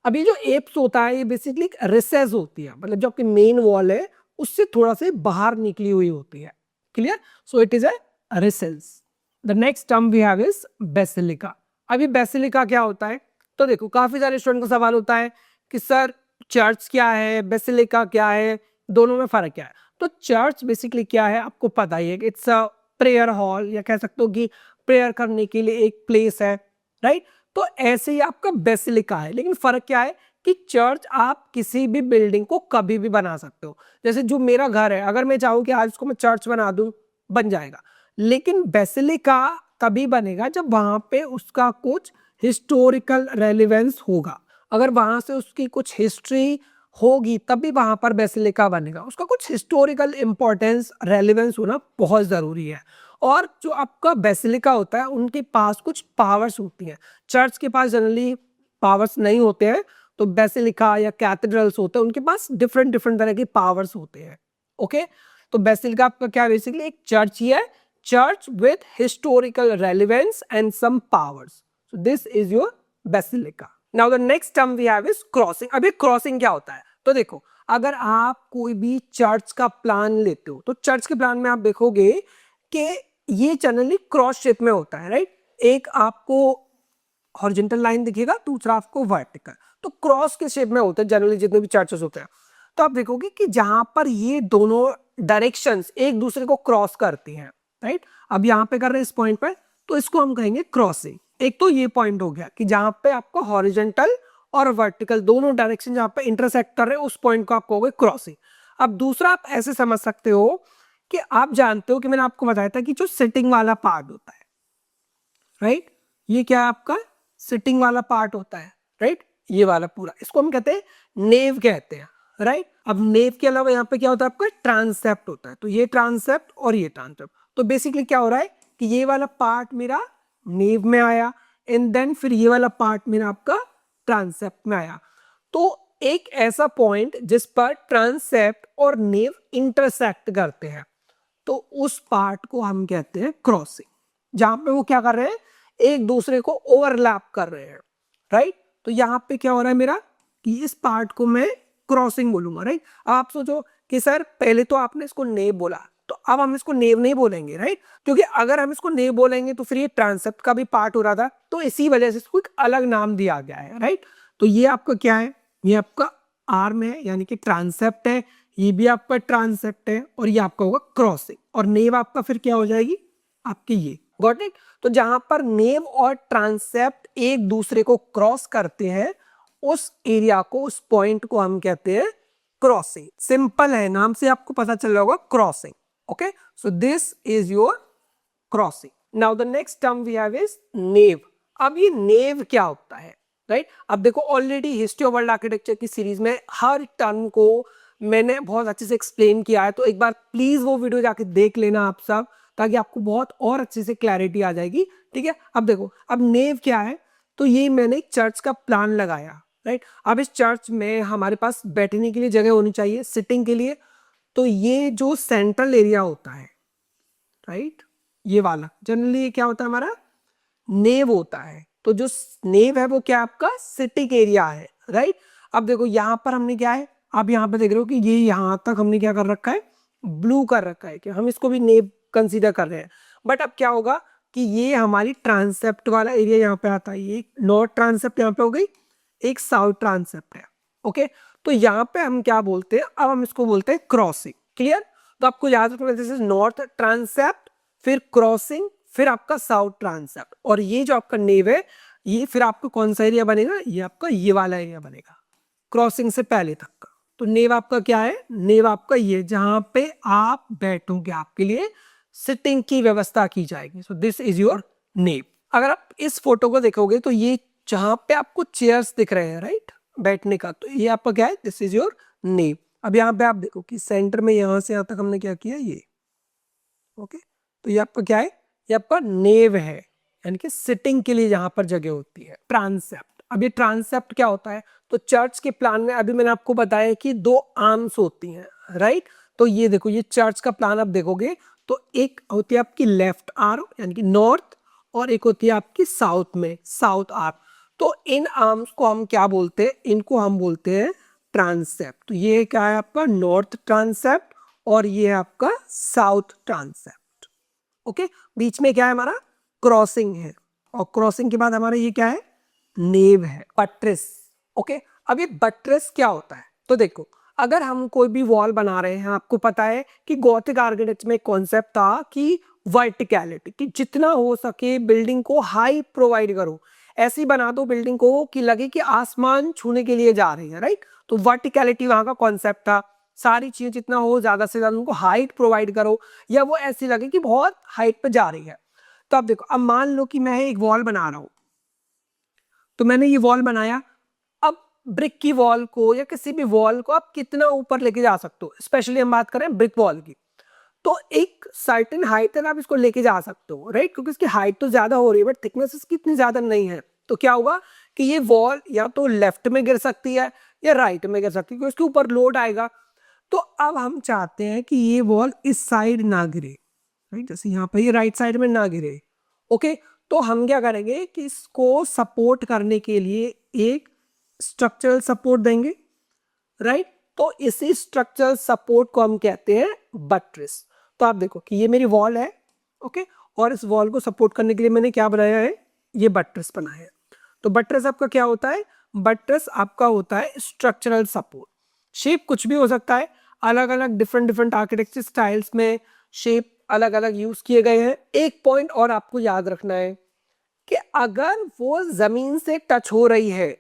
A: अब ये जो एप्स होता है ये बेसिकली एक रिसेस होती है, मतलब जो आपकी मेन वॉल है उससे थोड़ा से बाहर निकली हुई होती है। Clear. So it is a recess. The next term we have is basilica. अब ये बेसिलिका क्या होता है, तो देखो काफी सारे स्टूडेंट को सवाल होता है कि सर चर्च क्या है, बेसिलिका क्या है, दोनों में फर्क क्या है। तो चर्च बेसिकली क्या है आपको पता ही है कि इट्स अ प्रेयर हॉल, या कह सकते हो कि प्रेयर करने के लिए एक प्लेस है, राइट। तो ऐसे ही आपका बेसिलिका है, लेकिन फर्क क्या है कि चर्च आप किसी भी बिल्डिंग को कभी भी बना सकते हो। जैसे जो मेरा घर है, अगर मैं चाहूँ कि आज इसको मैं चर्च बना दूं, बन जाएगा। लेकिन बेसिलिका तभी बनेगा जब वहां पे उसका कुछ हिस्टोरिकल रेलिवेंस होगा। अगर वहां से उसकी कुछ हिस्ट्री होगी तभी वहां पर बेसिलिका बनेगा, उसका कुछ हिस्टोरिकल इंपॉर्टेंस रेलिवेंस होना बहुत जरूरी है। और जो आपका बेसिलिका होता है उनके पास कुछ पावर्स होती हैं, चर्च के पास जनरली पावर्स नहीं होते हैं। तो बेसिलिका या कैथेड्रल्स होते हैं, उनके पास डिफरेंट डिफरेंट तरह के पावर्स होते हैं। ओके, तो बेसिलिका आपका क्या बेसिकली एक चर्च ही है, church with historical relevance and some powers. So this is your basilica. Now the next term we have is crossing. अब ये crossing क्या होता है, तो देखो अगर आप कोई भी चर्च का प्लान लेते हो तो चर्च के प्लान में आप देखोगे कि ये जनरली क्रॉस शेप में होता है, राइट। एक आपको हॉरिजॉन्टल लाइन दिखेगा, दूसरा आपको वर्टिकल, तो क्रॉस के शेप में होता है जनरली जितने भी चर्चेस होते हैं। तो आप देखोगे कि जहां पर ये दोनों डायरेक्शंस एक दूसरे को क्रॉस करती हैं, राइट। अब यहाँ पे कर रहे हैं इस पॉइंट पर, तो इसको हम कहेंगे क्रॉसिंग। एक तो ये पॉइंट हो गया कि जहां पे आपको हॉरिजॉन्टल और वर्टिकल दोनों डायरेक्शन जहां पे इंटरसेक्ट कर रहे हैं उस पॉइंट को आप कहोगे क्रॉसिंग। अब दूसरा आप ऐसे समझ सकते हो कि आप जानते हो कि मैंने आपको बताया था कि जो सिटिंग वाला पार्ट होता है, राइट, ये क्या है आपका सिटिंग वाला पार्ट होता है, राइट, ये वाला पूरा, इसको हम कहते हैं नेव कहते हैं, राइट। अब नेव के अलावा यहाँ पे क्या होता है आपका ट्रांसेप्ट होता है, तो ये ट्रांसेप्ट और ये ट्रांसेप्ट। तो बेसिकली क्या हो रहा है कि ये वाला पार्ट मेरा नेव में आया एंड देन फिर ये वाला पार्ट मेरा आपका ट्रांसेप्ट में आया। तो एक ऐसा पॉइंट जिस पर ट्रांसेप्ट और नेव इंटरसेक्ट करते हैं, तो उस पार्ट को हम कहते हैं क्रॉसिंग, जहां पे वो क्या कर रहे हैं एक दूसरे को ओवरलैप कर रहे हैं, राइट। तो यहाँ पे क्या हो रहा है मेरा कि इस पार्ट को मैं क्रॉसिंग बोलूंगा, राइट। आप सोचो कि सर पहले तो आपने इसको नेव बोला, तो अब हम इसको नेव नहीं बोलेंगे, राइट, क्योंकि अगर हम इसको नेव बोलेंगे तो फिर ये ट्रांसेप्ट का भी पार्ट हो रहा था, तो इसी वजह से इसको एक अलग नाम दिया गया है, राइट। तो ये आपका क्या है, ये आपका आर्म है यानी कि ट्रांसेप्ट है, ये भी आपका ट्रांसेप्ट है, और ये आपका होगा क्रॉसिंग, और नेव आपका फिर क्या हो जाएगी आपकी ये, गॉट इट। तो जहां पर नेव और ट्रांसेप्ट एक दूसरे को क्रॉस करते हैं उस एरिया को, उस पॉइंट को हम कहते हैं क्रॉसिंग। सिंपल है, नाम से आपको पता चल रहा होगा crossing. Okay, so this is your crossing. Now the next term we have is nave. अब ये नेव क्या होता है, राइट। अब देखो already history of world architecture की सीरीज में हर टर्म को मैंने बहुत अच्छे से एक्सप्लेन किया है, तो एक बार प्लीज वो वीडियो जाके देख लेना आप सब, ताकि आपको बहुत और अच्छे से क्लैरिटी आ जाएगी, ठीक है। अब देखो, अब नेव क्या है, तो ये मैंने एक चर्च का प्लान लगाया, राइट। अब इस चर्च में हमारे पास बैठने के लिए जगह होनी चाहिए, सिटिंग के लिए, तो ये जो सेंट्रल एरिया होता है, राइट, ये वाला जनरली क्या होता है हमारा नेव होता है। तो जो नेव है वो क्या आपका सिटिंग एरिया है, राइट। अब देखो यहाँ पर हमने क्या है, आप यहाँ पे देख रहे हो कि ये यहाँ तक हमने क्या कर रखा है, ब्लू कर रखा है, कि हम इसको भी नेव कंसीडर कर रहे हैं। बट अब क्या होगा कि ये हमारी ट्रांसेप्ट वाला एरिया यहाँ पे आता है, ये नॉर्थ ट्रांसेप्ट यहाँ पे हो गई, एक साउथ ट्रांसेप्ट है, ओके। तो यहाँ पे हम क्या बोलते हैं, अब हम इसको बोलते हैं क्रॉसिंग, क्लियर। तो आपको याद रखना दिस इज नॉर्थ ट्रांसेप्ट, फिर क्रॉसिंग, फिर आपका साउथ ट्रांसेप्ट, और ये जो आपका नेव है ये फिर आपको कौन सा एरिया बनेगा, ये आपका ये वाला एरिया बनेगा क्रॉसिंग से पहले तक का। तो नेव आपका क्या है, नेव आपका ये जहां पे आप बैठोगे, आपके लिए सिटिंग की व्यवस्था की जाएगी, सो दिस इज योर नेव। अगर आप इस फोटो को देखोगे तो ये जहां पे आपको चेयर्स दिख रहे हैं, राइट, बैठने का, तो ये आपका क्या है, दिस इज योर नेव। अब यहाँ पे आप देखो कि सेंटर में यहां से यहां तक हमने क्या किया, ये, ओके। तो ये आपका क्या है, ये आपका नेव है, यानी कि सिटिंग के लिए जहां पर जगह होती है। ट्रांसेप्ट, अब ये ट्रांसेप्ट क्या होता है, तो चर्च के प्लान में अभी मैंने आपको बताया कि दो आर्म्स होती हैं, राइट। तो ये देखो, ये चर्च का प्लान आप देखोगे तो एक होती है आपकी लेफ्ट आर्म यानी कि नॉर्थ, और एक होती है आपकी साउथ में साउथ आर्म। तो इन आर्म्स को हम क्या बोलते हैं, इनको हम बोलते हैं ट्रांसेप्ट। तो ये क्या है आपका नॉर्थ ट्रांसेप्ट, और ये आपका साउथ ट्रांसेप्ट, ओके। बीच में क्या है हमारा क्रॉसिंग है, और क्रॉसिंग के बाद हमारा ये क्या है, नेव है, बट्रेस, ओके। अब ये बट्रेस क्या होता है, तो देखो अगर हम कोई भी वॉल बना रहे हैं, आपको पता है कि गॉथिक आर्किटेक्चर में एक कॉन्सेप्ट था कि वर्टिकैलिटी, कि जितना हो सके बिल्डिंग को हाइट प्रोवाइड करो, ऐसी बना दो बिल्डिंग को कि लगे कि आसमान छूने के लिए जा रही है, राइट। तो वर्टिकैलिटी वहां का कॉन्सेप्ट था, सारी चीजें जितना हो ज्यादा से ज्यादा उनको हाइट प्रोवाइड करो, या वो ऐसी लगे कि बहुत हाइट पे जा रही है। तो अब देखो, अब मान लो कि मैं एक वॉल बना रहा हूं, तो मैंने ये वॉल बनाया, अब ब्रिक की वॉल को या किसी भी वॉल को आप कितना ऊपर लेके जा सकते हो, स्पेशली हम बात करें ब्रिक वॉल की, तो एक सर्टेन हाइट तक आप इसको लेके जा सकते हो, राइट, क्योंकि इसकी हाइट तो ज्यादा हो रही है बट थिकनेस इसकी इतनी ज्यादा नहीं है। तो क्या होगा कि ये वॉल या तो लेफ्ट में गिर सकती है या राइट में गिर सकती है, क्योंकि इसके ऊपर लोड आएगा। तो अब हम चाहते हैं कि ये वॉल इस साइड ना गिरे, राइट, जैसे यहाँ पे ये राइट साइड में ना गिरे, ओके। तो हम क्या करेंगे कि इसको सपोर्ट करने के लिए एक स्ट्रक्चरल सपोर्ट देंगे, राइट। तो इसी स्ट्रक्चरल सपोर्ट को हम कहते हैं बट्रेस। तो आप देखो कि ये मेरी वॉल है, ओके, और इस वॉल को सपोर्ट करने के लिए मैंने क्या बनाया है, ये बट्रेस बनाया है। तो बट्रेस आपका क्या होता है, बट्रेस आपका होता है स्ट्रक्चरल सपोर्ट। शेप कुछ भी हो सकता है, अलग अलग डिफरेंट आर्किटेक्चर स्टाइल्स में शेप अलग अलग यूज किए गए हैं। एक पॉइंट और आपको याद रखना है कि अगर वो जमीन से टच हो रही है,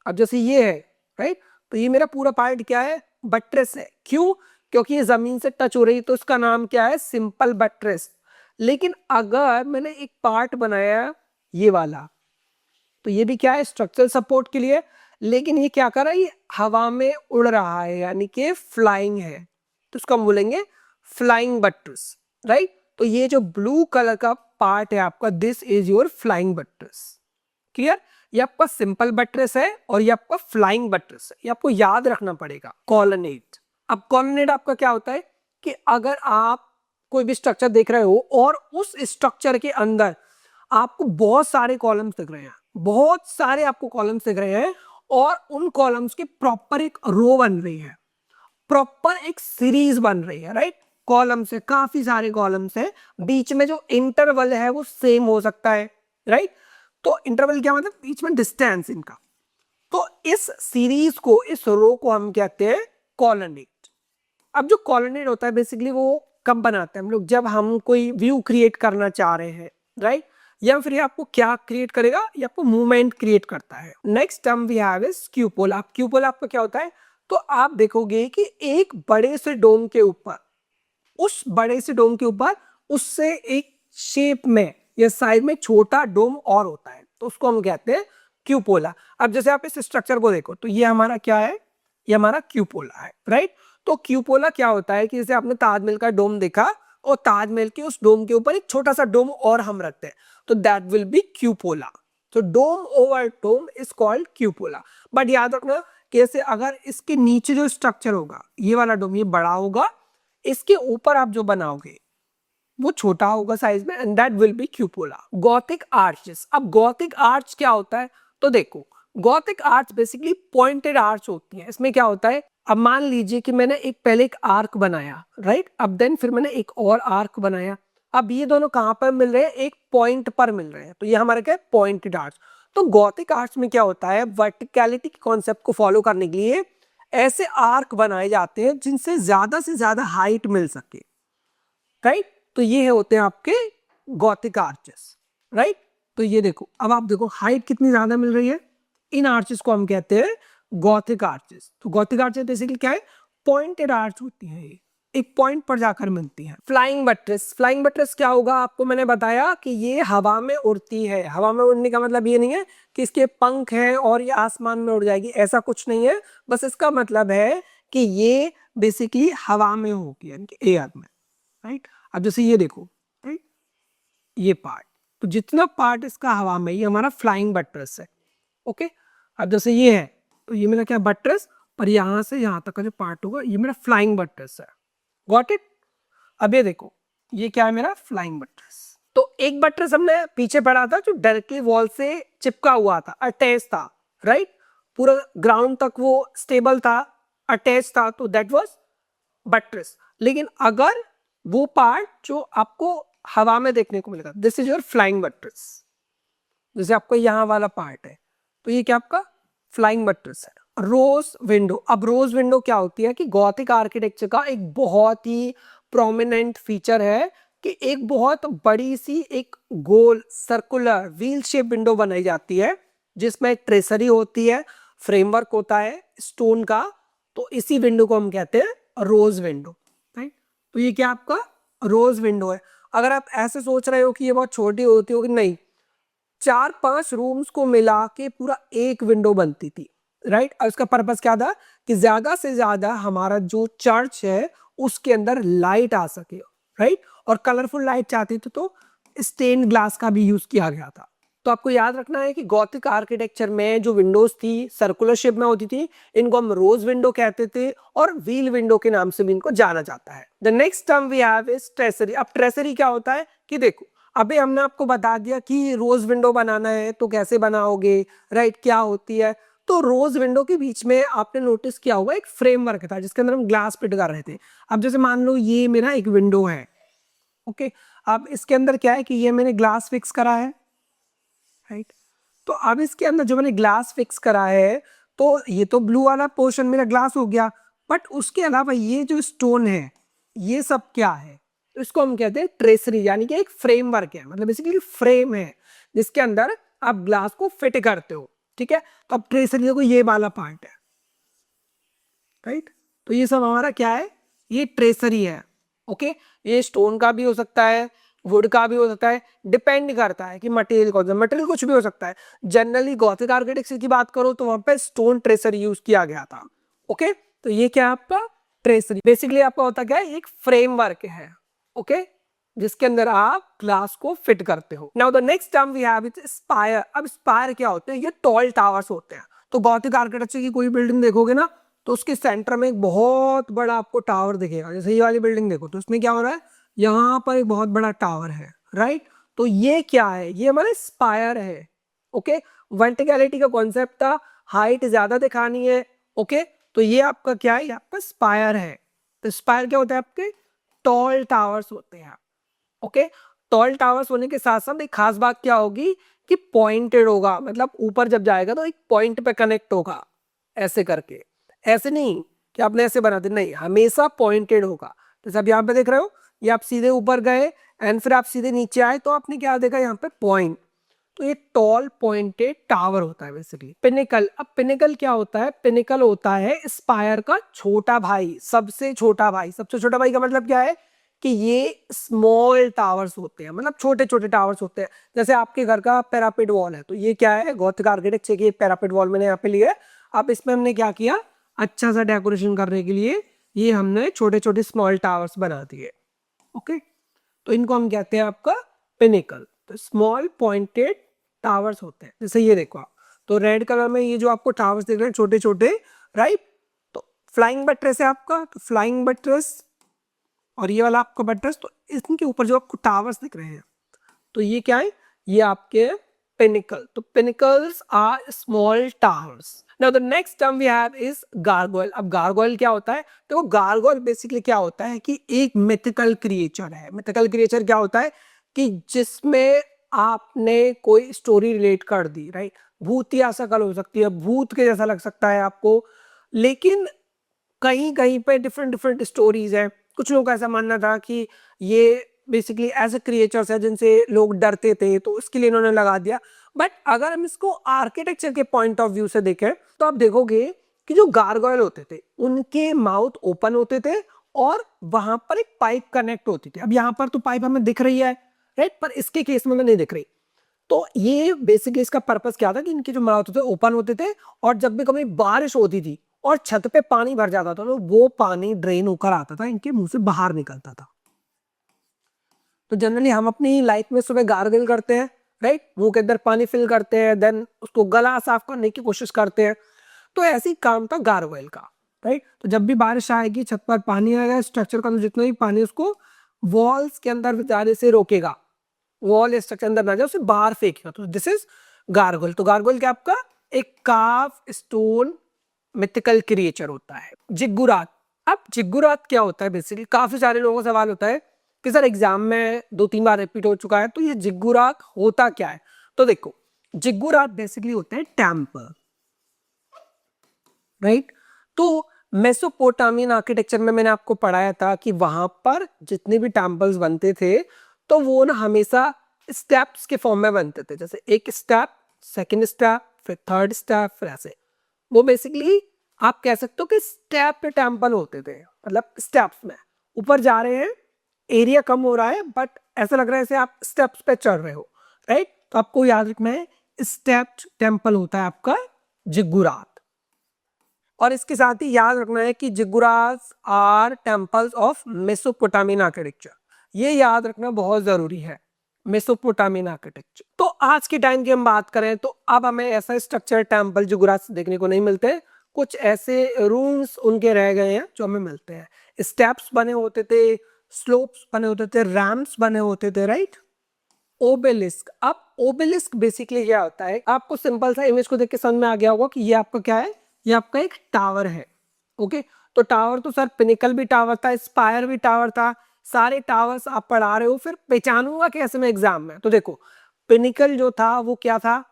A: अब जैसे ये है, राइट, तो ये मेरा पूरा पार्ट क्या है, बट्रेस है। क्यों? क्योंकि ये जमीन से टच हो रही है, तो इसका नाम क्या है, सिंपल बट्रेस। लेकिन अगर मैंने एक पार्ट बनाया ये वाला, तो ये भी क्या है, स्ट्रक्चरल सपोर्ट के लिए, लेकिन ये क्या कर रहा है, ये हवा में उड़ रहा है, यानी कि फ्लाइंग है, तो इसको हम बोलेंगे फ्लाइंग बट्रेस, राइट। तो ये जो ब्लू कलर का पार्ट है आपका, this is your flying buttress. Clear? ये आपका सिंपल बट्रेस है और ये आपका फ्लाइंग बट्रेस है, ये आपको याद रखना पड़ेगा। कॉलोनेट, अब कॉलोनेट आपका क्या होता है कि अगर आप कोई भी स्ट्रक्चर देख रहे हो और उस स्ट्रक्चर के अंदर आपको बहुत सारे कॉलम्स दिख रहे हैं, बहुत सारे आपको कॉलम्स दिख रहे हैं, और उन कॉलम्स की प्रॉपर एक रो बन रही है, प्रॉपर एक सीरीज बन रही है, राइट। कॉलम्स है, काफी सारे कॉलम्स है, बीच में जो इंटरवल है वो सेम हो सकता है, राइट। तो इंटरवल क्या मतलब, बीच में डिस्टेंस इनका। तो इस सीरीज को, इस रो को हम कहते हैं कॉलोनेट। अब जो कॉलोनेट होता है बेसिकली वो कब बनाते हैं हम लोग, जब हम कोई व्यू क्रिएट करना चाह रहे हैं, राइट, या फिर ये आपको क्या क्रिएट करेगा, ये आपको मूवमेंट क्रिएट करता है। Next term we have is cupola. अब क्यूपोला आपका क्या होता है, तो आप देखोगे कि एक बड़े से डोम के ऊपर, उस बड़े से डोम के ऊपर उससे एक शेप में या साइज में छोटा डोम और होता है, तो उसको हम कहते हैं क्यूपोला। अब जैसे आप इस स्ट्रक्चर को देखो, तो ये हमारा क्या है, ये हमारा क्यूपोला है, राइट। तो क्यूपोला क्या होता है कि जैसे आपने ताजमहल का डोम देखा, और ताजमहल के उस डोम के ऊपर एक छोटा सा डोम और हम रखते हैं, तो दैट विल बी क्यूपोला। तो dome over dome is called cupola. But याद रखना कि जैसे अगर इसके नीचे जो स्ट्रक्चर होगा, ये वाला डोम ये बड़ा होगा, इसके ऊपर आप जो बनाओगे वो छोटा होगा साइज में, and that will be cupola. Gothic arches, अब गॉथिक आर्च क्या होता है, तो देखो Gothic arch basically pointed arch होती है। इसमें क्या होता है, अब मान लीजिए कि मैंने पहले एक आर्क बनाया, राइट, अब देन फिर मैंने एक और आर्क बनाया, अब ये दोनों कहां पर मिल रहे हैं, एक पॉइंट पर मिल रहे हैं, तो ये हमारा क्या है, पॉइंटेड आर्च। तो गॉथिक आर्च में क्या होता है, वर्टिकलिटी के कॉन्सेप्ट को फॉलो करने के लिए ऐसे आर्क बनाए जाते हैं जिनसे से ज्यादा हाइट मिल सके, राइट। तो ये होते हैं आपके गॉथिक आर्चेस, राइट। तो ये देखो, अब आप देखो हाइट कितनी ज्यादा मिल रही है, इन आर्चेस को हम कहते हैं गॉथिक आर्चेस। तो गॉथिक आर्चेस बेसिकली क्या है, पॉइंटेड आर्च होती है, ये एक पॉइंट पर जाकर मिलती है। फ्लाइंग बट्रेस, फ्लाइंग बट्रेस क्या होगा, आपको मैंने बताया कि ये हवा में उड़ती है। हवा में उड़ने का मतलब ये नहीं है कि इसके पंख हैं और ये आसमान में उड़ जाएगी, ऐसा कुछ नहीं है। बस इसका मतलब है कि ये बेसिकली हवा में होगी, यानी कि एयर में, राइट। अब जैसे ये देखो, राइट, ये पार्ट, तो जितना पार्ट इसका हवा में, ये हमारा फ्लाइंग बट्रेस है, ओके। अब जैसे ये है, तो ये मेरा क्या बट्रेस, पर यहां से यहां तक का जो पार्ट होगा ये मेरा फ्लाइंग बट्रेस है। Got it? अब ये देखो, ये क्या है, मेरा फ्लाइंग बट्रेस। तो एक बट्रेस हमने पीछे पढ़ा था जो डायरेक्टली वॉल से चिपका हुआ था, अटैच था, राइट, पूरा ग्राउंड तक वो स्टेबल था, अटैच था, तो दैट वाज बट्रेस। लेकिन अगर वो पार्ट जो आपको हवा में देखने को मिलेगा, this is your flying buttress. जैसे आपको यहाँ वाला पार्ट है, तो ये क्या आपका फ्लाइंग बट्रेस है। रोज विंडो, अब रोज विंडो क्या होती है कि गॉथिक आर्किटेक्चर का एक बहुत ही प्रोमिनेंट फीचर है कि एक बहुत बड़ी सी एक गोल सर्कुलर व्हील शेप विंडो बनाई जाती है, जिसमें ट्रेसरी होती है, फ्रेमवर्क होता है स्टोन का। तो इसी विंडो को हम कहते हैं रोज विंडो, राइट। तो ये क्या आपका रोज विंडो है। अगर आप ऐसे सोच रहे हो कि ये बहुत छोटी होती होगी, नहीं, 4-5 रूम्स को मिला के पूरा एक विंडो बनती थी, राइट। और उसका पर्पस क्या था कि ज्यादा से ज्यादा हमारा जो चर्च है उसके अंदर लाइट आ सके, राइट। और कलरफुल लाइट चाहते थे तो स्टेन ग्लास का भी यूज किया गया था। तो आपको याद रखना है कि गॉथिक आर्किटेक्चर में जो विंडोज थी सर्कुलर शेप में होती थी, इनको हम रोज विंडो कहते थे और व्हील विंडो के नाम से भी इनको जाना जाता है। The next term we have is tracery. अब ट्रेसरी क्या होता है कि देखो, अभी हमने आपको बता दिया कि रोज विंडो बनाना है तो कैसे बनाओगे, राइट, क्या होती है। तो रोज विंडो के बीच में आपने नोटिस किया होगा एक फ्रेमवर्क था जिसके अंदर हम ग्लास फिट कर रहे थे। अब जैसे मान लो ये मेरा एक विंडो है, ओके। अब इसके अंदर क्या है कि ये मैंने ग्लास फिक्स करा है, राइट। तो अब इसके अंदर जो मैंने ग्लास फिक्स करा है, तो ये तो ब्लू वाला पोर्शन मेरा ग्लास हो गया, बट उसके अलावा ये जो स्टोन है ये सब क्या है, तो इसको हम कहते हैं ट्रेसरी, यानी कि एक फ्रेमवर्क है, मतलब बेसिकली फ्रेम है जिसके अंदर आप ग्लास को फिट करते हो, ठीक है। तो अब ट्रेसरी देखो ये वाला पार्ट है, राइट। तो ये सब हमारा क्या है, ये ट्रेसरी है, ओके। ये स्टोन का भी हो सकता है, वुड का भी हो सकता है, डिपेंड करता है कि मटेरियल कौन सा, मटेरियल कुछ भी हो सकता है। जनरली गॉथिक आर्किटेक्चर की बात करो तो वहां पे स्टोन ट्रेसरी यूज किया गया था, ओके। तो ये क्या है आपका ट्रेसरी, बेसिकली आपका होता क्या है, एक फ्रेमवर्क है, ओके, जिसके अंदर आप ग्लास को फिट करते हो। Now the next term we have is spire. अब स्पायर क्या होते हैं, ये टॉल टावर्स होते हैं। तो गॉथिक आर्किटेक्चर की कोई बिल्डिंग देखोगे ना, तो उसके सेंटर में एक बहुत बड़ा आपको टावर दिखेगा। जैसे ये वाली बिल्डिंग देखो, तो उसमें क्या हो रहा है, यहाँ पर एक बहुत बड़ा टावर है, राइट। तो ये क्या है, ये हमारा स्पायर है, ओके। वर्टिकैलिटी का कॉन्सेप्ट था, हाइट ज्यादा दिखानी है, ओके। तो ये आपका क्या है, ये आपका स्पायर है। तो स्पायर क्या होता है, आपके टॉल टावर्स होते हैं, ओके। टॉल टावर्स होने के साथ साथ एक खास बात क्या होगी कि पॉइंटेड होगा, मतलब ऊपर जब जाएगा तो एक पॉइंट पे कनेक्ट होगा, ऐसे करके, ऐसे नहीं कि आपने ऐसे बना दिया, नहीं, हमेशा पॉइंटेड होगा। जैसे अब यहाँ पे देख रहे हो, ये आप सीधे ऊपर गए एंड फिर आप सीधे नीचे आए, तो आपने क्या देखा यहाँ पे पॉइंट। तो ये टॉल पॉइंटेड टावर होता है बेसिकली। पिनिकल, अब पिनिकल क्या होता है, पिनिकल होता है स्पायर का छोटा भाई, सबसे छोटा भाई। सबसे छोटा भाई का मतलब क्या है कि ये स्मॉल टावर्स होते हैं, मतलब छोटे छोटे टावर्स होते हैं। जैसे आपके घर का पैरापिट वॉल है, तो ये क्या है, गॉथिक आर्किटेक्चर की पैरापिट वॉल मैंने यहाँ पे लिया है। अब इसमें हमने क्या किया, अच्छा सा डेकोरेशन करने के लिए ये हमने छोटे छोटे स्मॉल टावर्स बना दिए, ओके। तो इनको हम कहते हैं आपका पिनिकल। तो स्मॉल पॉइंटेड टावर्स होते हैं, जैसे ये देखो आप, तो रेड कलर में ये जो आपको टावर्स दिख रहे हैं छोटे छोटे, राइट। तो फ्लाइंग बट्रेस है आपका, तो फ्लाइंग बट्रेस और ये वाला आपका बट्रेस, तो इनके ऊपर जो आपको टावर्स दिख रहे हैं, तो ये क्या है, ये आपके पिनिकल। तो pinnacles are small towers. Now the next term we have is gargoyle. अब गार्गोइल क्या होता है, तो गार्गोइल बेसिकली क्या होता है कि एक मिथिकल क्रिएचर है। मिथिकल क्रिएचर क्या होता है कि जिसमें आपने कोई स्टोरी रिलेट कर दी, राइट। भूतिया शकल हो सकती है, भूत के जैसा लग सकता है आपको, लेकिन कहीं कहीं पे डिफरेंट डिफरेंट स्टोरीज है। कुछ लोगों का ऐसा मानना था कि ये बेसिकली ऐसे क्रिएचर्स है जिनसे लोग डरते थे, तो इसके लिए इन्होंने लगा दिया। बट अगर हम इसको आर्किटेक्चर के पॉइंट ऑफ व्यू से देखें, तो आप देखोगे कि जो गार्गोयल होते थे उनके माउथ ओपन होते थे और वहां पर एक पाइप कनेक्ट होती थी। अब यहाँ पर तो पाइप हमें दिख रही है, राइट, पर इसके केस में नहीं दिख रही। तो ये बेसिकली इसका पर्पस क्या था कि इनके जो माउथ होते ओपन होते थे, और जब भी कभी बारिश होती थी और छत पे पानी भर जाता था, तो वो पानी ड्रेन होकर आता था, इनके मुंह से बाहर निकलता था। तो जनरली हम अपनी लाइफ में सुबह गार्गल करते हैं, राइट, मुंह के अंदर पानी फिल करते हैं, देन उसको गला साफ करने की कोशिश करते हैं। तो ऐसे ही काम था गार्गोइल का, राइट। तो जब भी बारिश आएगी, छत पर पानी आएगा, स्ट्रक्चर का अंदर जितना भी पानी उसको वॉल्स के अंदर जाने से रोकेगा, वॉल स्ट्रक्चर अंदर ना जाए, उसे बाहर फेंकेगा। तो दिस इज गार्गोइल। तो गार्गोइल क्या आपका एक कार्व स्टोन मिथिकल क्रिएचर होता है। जिगुरात। अब जिगुरात क्या होता है, बेसिकली काफी सारे लोगों का सवाल होता है कि सर एग्जाम में 2-3 बार रिपीट हो चुका है, तो ये जिगुरात होता क्या है। तो देखो, जिगुरात बेसिकली होता है टेम्पल, राइट। तो मेसोपोटामियन आर्किटेक्चर में मैंने आपको पढ़ाया था कि वहां पर जितने भी टेम्पल्स बनते थे, तो वो ना हमेशा स्टेप्स के फॉर्म में बनते थे। जैसे एक स्टेप, सेकंड स्टेप, फिर थर्ड स्टेप, फिर ऐसे। वो बेसिकली आप कह सकते हो कि स्टेप पे टेम्पल होते थे, मतलब स्टेप्स में ऊपर जा रहे हैं, एरिया कम हो रहा है, बट ऐसा लग रहा है जैसे आप स्टेप्स पे चढ़ रहे हो, राइट। तो आपको याद रखना है स्टेप्ड टेम्पल होता है आपका जिगुरात। और इसके साथ ही याद रखना है कि ziggurats are temples of Mesopotamian architecture. ये याद रखना बहुत जरूरी है, मेसोपोटामियन आर्किटेक्चर। तो आज के टाइम की हम बात करें तो अब हमें ऐसा स्ट्रक्चर टेम्पल जिगुरास देखने को नहीं मिलते। कुछ ऐसे रूम्स उनके रह गए हैं जो हमें मिलते हैं। स्टेप्स बने होते थे, स्लोप्स बने होते थे, रैम्प्स बने होते थे, राइट। ओबेलिस्क। अब ओबेलिस्क बेसिकली क्या होता है, आपको सिंपल सा इमेज को देख के समझ में आ गया होगा कि ये आपका क्या है, ये आपका एक टावर है। ओके, तो टावर तो सर पिनिकल भी टावर था, स्पायर भी टावर था, सारे टावर्स आप पढ़ा रहे हो, फिर पहचानूंगा कैसे मैं एग्जाम में? तो देखो, पिनिकल जो था वो क्या था,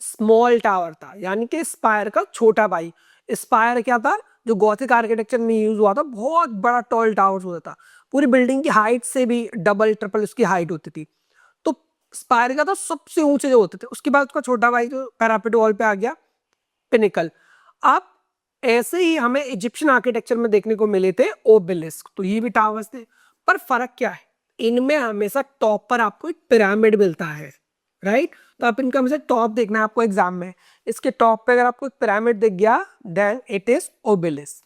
A: स्मॉल टावर था, यानी कि स्पायर का छोटा भाई। स्पायर क्या था, जो गॉथिक आर्किटेक्चर में यूज हुआ था, बहुत बड़ा टॉल टावर होता था, पूरी बिल्डिंग की हाइट से भी डबल ट्रिपल उसकी हाइट होती थी। तो स्पायर का तो सबसे ऊंचे जो होते थे, उसके बाद उसका छोटा भाई जो पैरापेट वॉल पे आ गया, पिनिकल। आप ऐसे ही हमें इजिप्शियन आर्किटेक्चर में देखने को मिले थे ओबेलिस्क, तो ये भी टावर्स थे। पर फर्क क्या है, इनमें हमेशा टॉप पर आपको एक पिरामिड मिलता है, राइट? तो आप इनका हमेशा टॉप देखना है आपको एग्जाम में, इसके टॉप पे अगर आपको एक पिरामिड दिख गया then it is obelisk.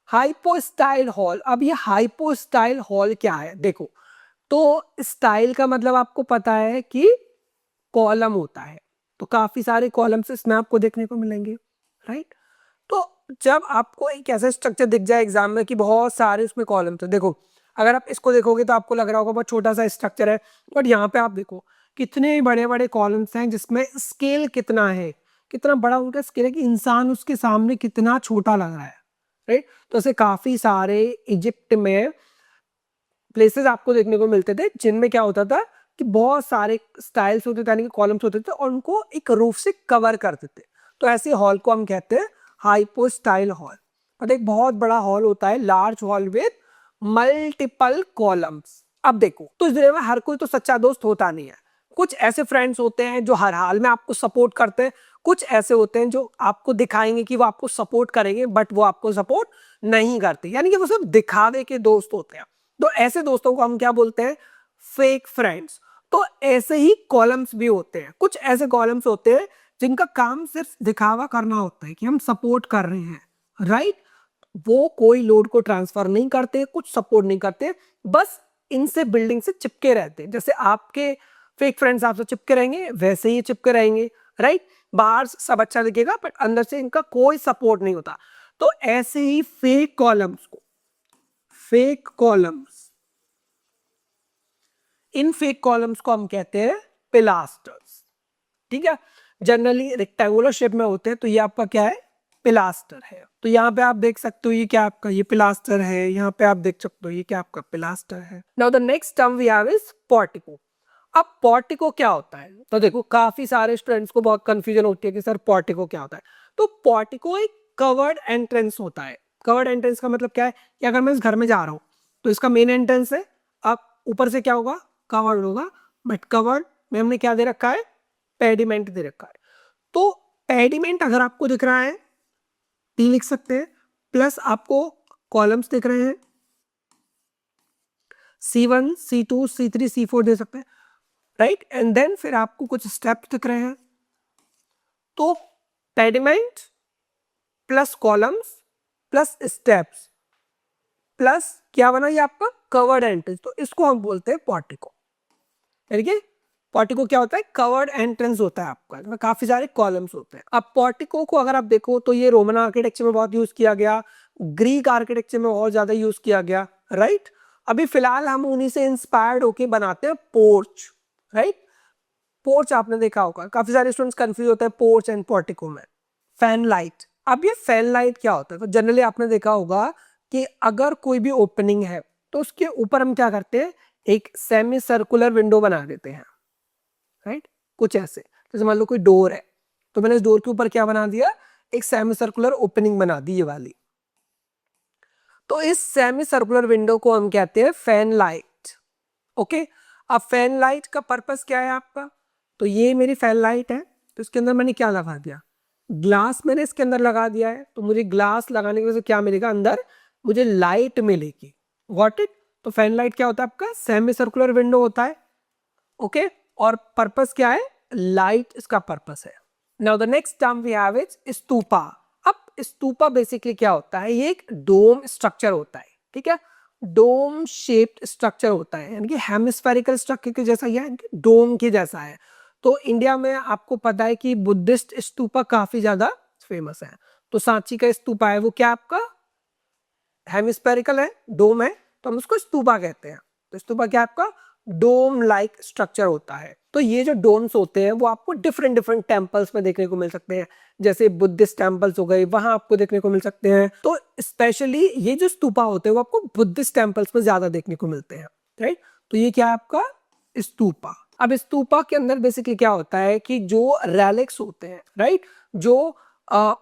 A: Hypostyle hall, अब ये हाइपोस्टाइल हॉल क्या है? देखो, तो स्टाइल का मतलब आपको पता है कि कॉलम होता है, तो काफी सारे कॉलम्स इसमें आपको देखने को मिलेंगे, राइट? तो जब आपको एक ऐसा स्ट्रक्चर दिख जाए एग्जाम में कि बहुत सारे उसमें कॉलम्स है, देखो अगर आप इसको देखोगे तो आपको लग रहा होगा बहुत छोटा सा स्ट्रक्चर है, बट यहाँ पे आप देखो कितने बड़े बड़े कॉलम्स हैं, जिसमें स्केल कितना है, कितना बड़ा उनका स्केल है कि इंसान उसके सामने कितना छोटा लग रहा है, राइट? तो ऐसे काफी सारे इजिप्ट में प्लेसेस आपको देखने को मिलते थे जिनमें क्या होता था कि बहुत सारे स्टाइल्स होते थे, यानी कि कॉलम्स होते थे, और उनको एक रूफ से कवर करते थे। तो ऐसे हॉल को हम कहते हैं हाइपोस्टाइल हॉल। और एक बहुत बड़ा हॉल होता है, large hall with multiple columns. अब देखो, तो इस दुनिया में हर कोई तो सच्चा दोस्त होता नहीं है, कुछ ऐसे फ्रेंड्स होते हैं जो हर हाल में आपको सपोर्ट करते हैं, कुछ ऐसे होते हैं जो आपको दिखाएंगे कि वो आपको सपोर्ट करेंगे बट वो आपको सपोर्ट नहीं करते, यानी कि वो सिर्फ दिखावे के दोस्त होते हैं। तो ऐसे दोस्तों को हम क्या बोलते हैं, फेक फ्रेंड्स। तो ऐसे ही कॉलम्स भी होते हैं, कुछ ऐसे कॉलम्स होते हैं जिनका काम सिर्फ दिखावा करना होता है कि हम सपोर्ट कर रहे हैं, राइट? वो कोई लोड को ट्रांसफर नहीं करते, कुछ सपोर्ट नहीं करते, बस इनसे बिल्डिंग से चिपके रहते हैं। जैसे आपके फेक फ्रेंड्स आपसे चिपके रहेंगे, वैसे ही चिपके रहेंगे, राइट? बाहर से सब अच्छा दिखेगा बट अंदर से इनका कोई सपोर्ट नहीं होता। तो ऐसे ही फेक कॉलम्स को, फेक कॉलम्स, इन फेक कॉलम्स को हम कहते हैं पिलास्टर्स, ठीक है? जनरली रेक्टेंगुलर शेप में होते हैं, तो ये आपका क्या है, पिलास्टर है। तो यहाँ पे आप देख सकते हो ये क्या आपका, ये पिलास्टर है, यहाँ पे आप देख सकते हो ये क्या आपका पिलास्टर है। Now the next term we have is portico. अब पोर्टिको क्या होता है? तो देखो काफी सारे स्टूडेंट्स को बहुत कंफ्यूजन होती है कि सर पोर्टिको क्या होता है। तो पोर्टिको एक कवर्ड एंट्रेंस होता है। कवर्ड एंट्रेंस का मतलब क्या है कि अगर मैं इस घर में जा रहा हूँ तो इसका मेन एंट्रेंस है, अब ऊपर से क्या होगा, कवर्ड होगा, बट कवर्ड में हमने क्या दे रखा है, पेडिमेंट दे रखा है। तो पेडिमेंट अगर आपको दिख रहा है टी लिख सकते हैं, प्लस आपको कॉलम्स दिख रहे हैं C1 C2 C3 C4 दे सकते हैं, राइट? एंड देन फिर आपको कुछ स्टेप्स दिख रहे हैं, तो pediment plus columns plus steps plus क्या बना, ये आपका कवर्ड एंट्रेंस, तो इसको हम बोलते हैं पोर्टिको। यानी कि पोर्टिको क्या होता है, कवर्ड एंट्रेंस होता है आपका, इसमें काफी सारे कॉलम्स होते हैं। अब पोर्टिको को अगर आप देखो तो ये रोमन आर्किटेक्चर में बहुत यूज किया गया, ग्रीक आर्किटेक्चर में और ज्यादा यूज किया गया, राइट? अभी फिलहाल हम उन्हीं से इंस्पायर्ड होके बनाते हैं पोर्च, राइट? पोर्च आपने देखा होगा, काफी सारे स्टूडेंट्स कंफ्यूज होते हैं पोर्च एंड पोर्टिको में। फैन लाइट, अब ये फैन लाइट क्या होता है? तो जनरली आपने देखा होगा कि अगर कोई भी ओपनिंग है तो उसके ऊपर हम क्या करते हैं, एक सेमी सर्कुलर विंडो बना देते हैं, राइट? कुछ ऐसे, जैसे मान लो कोई डोर है तो मैंने इस डोर के ऊपर क्या बना दिया, एक सेमी सर्कुलर ओपनिंग बना दी, ये वाली। तो इस सेमी सर्कुलर विंडो को हम कहते हैं फैन लाइट, ओके? अब फैन लाइट का पर्पस क्या है आपका? तो ये मेरी फैन लाइट है, तो इसके अंदर मैंने क्या लगा दिया, ग्लास मैंने इसके अंदर लगा दिया है, तो मुझे ग्लास लगाने की वजह से क्या मिलेगा, अंदर मुझे लाइट मिलेगी, गॉट इट? तो फैन लाइट क्या होता है आपका, सेमी सर्कुलर विंडो होता है, ओके? और पर्पस क्या है, लाइट इसका पर्पस है। Now the next term we have is stupa. अब स्तूपा बेसिकली क्या होता है, ये एक डोम स्ट्रक्चर होता है, ठीक है? डोम शेप्ड स्ट्रक्चर होता है, यानी कि हेमिस्फेरिकल स्ट्रक्चर के जैसा, यानी कि डोम के जैसा है। तो इंडिया में आपको पता है कि बुद्धिस्ट स्तूपा काफी ज्यादा फेमस है। तो सांची का स्तूपा है वो क्या आपका हेमिस्फेरिकल है, डोम है, तो हम उसको स्तूपा कहते हैं। तो स्तूपा क्या आपका डोम लाइक स्ट्रक्चर होता है। तो ये जो डोम्स होते हैं वो आपको डिफरेंट डिफरेंट टेम्पल्स में देखने को मिल सकते हैं, जैसे बुद्धिस्ट टेम्पल्स हो गए, वहां आपको देखने को मिल सकते हैं। तो स्पेशली ये जो स्तूपा होते हैं वो आपको बुद्धिस्ट टेम्पल्स में ज्यादा देखने को मिलते हैं, राइट। तो ये क्या है आपका स्तूपा। अब स्तूपा के अंदर बेसिकली क्या होता है कि जो रेलिक्स होते हैं, राइट, जो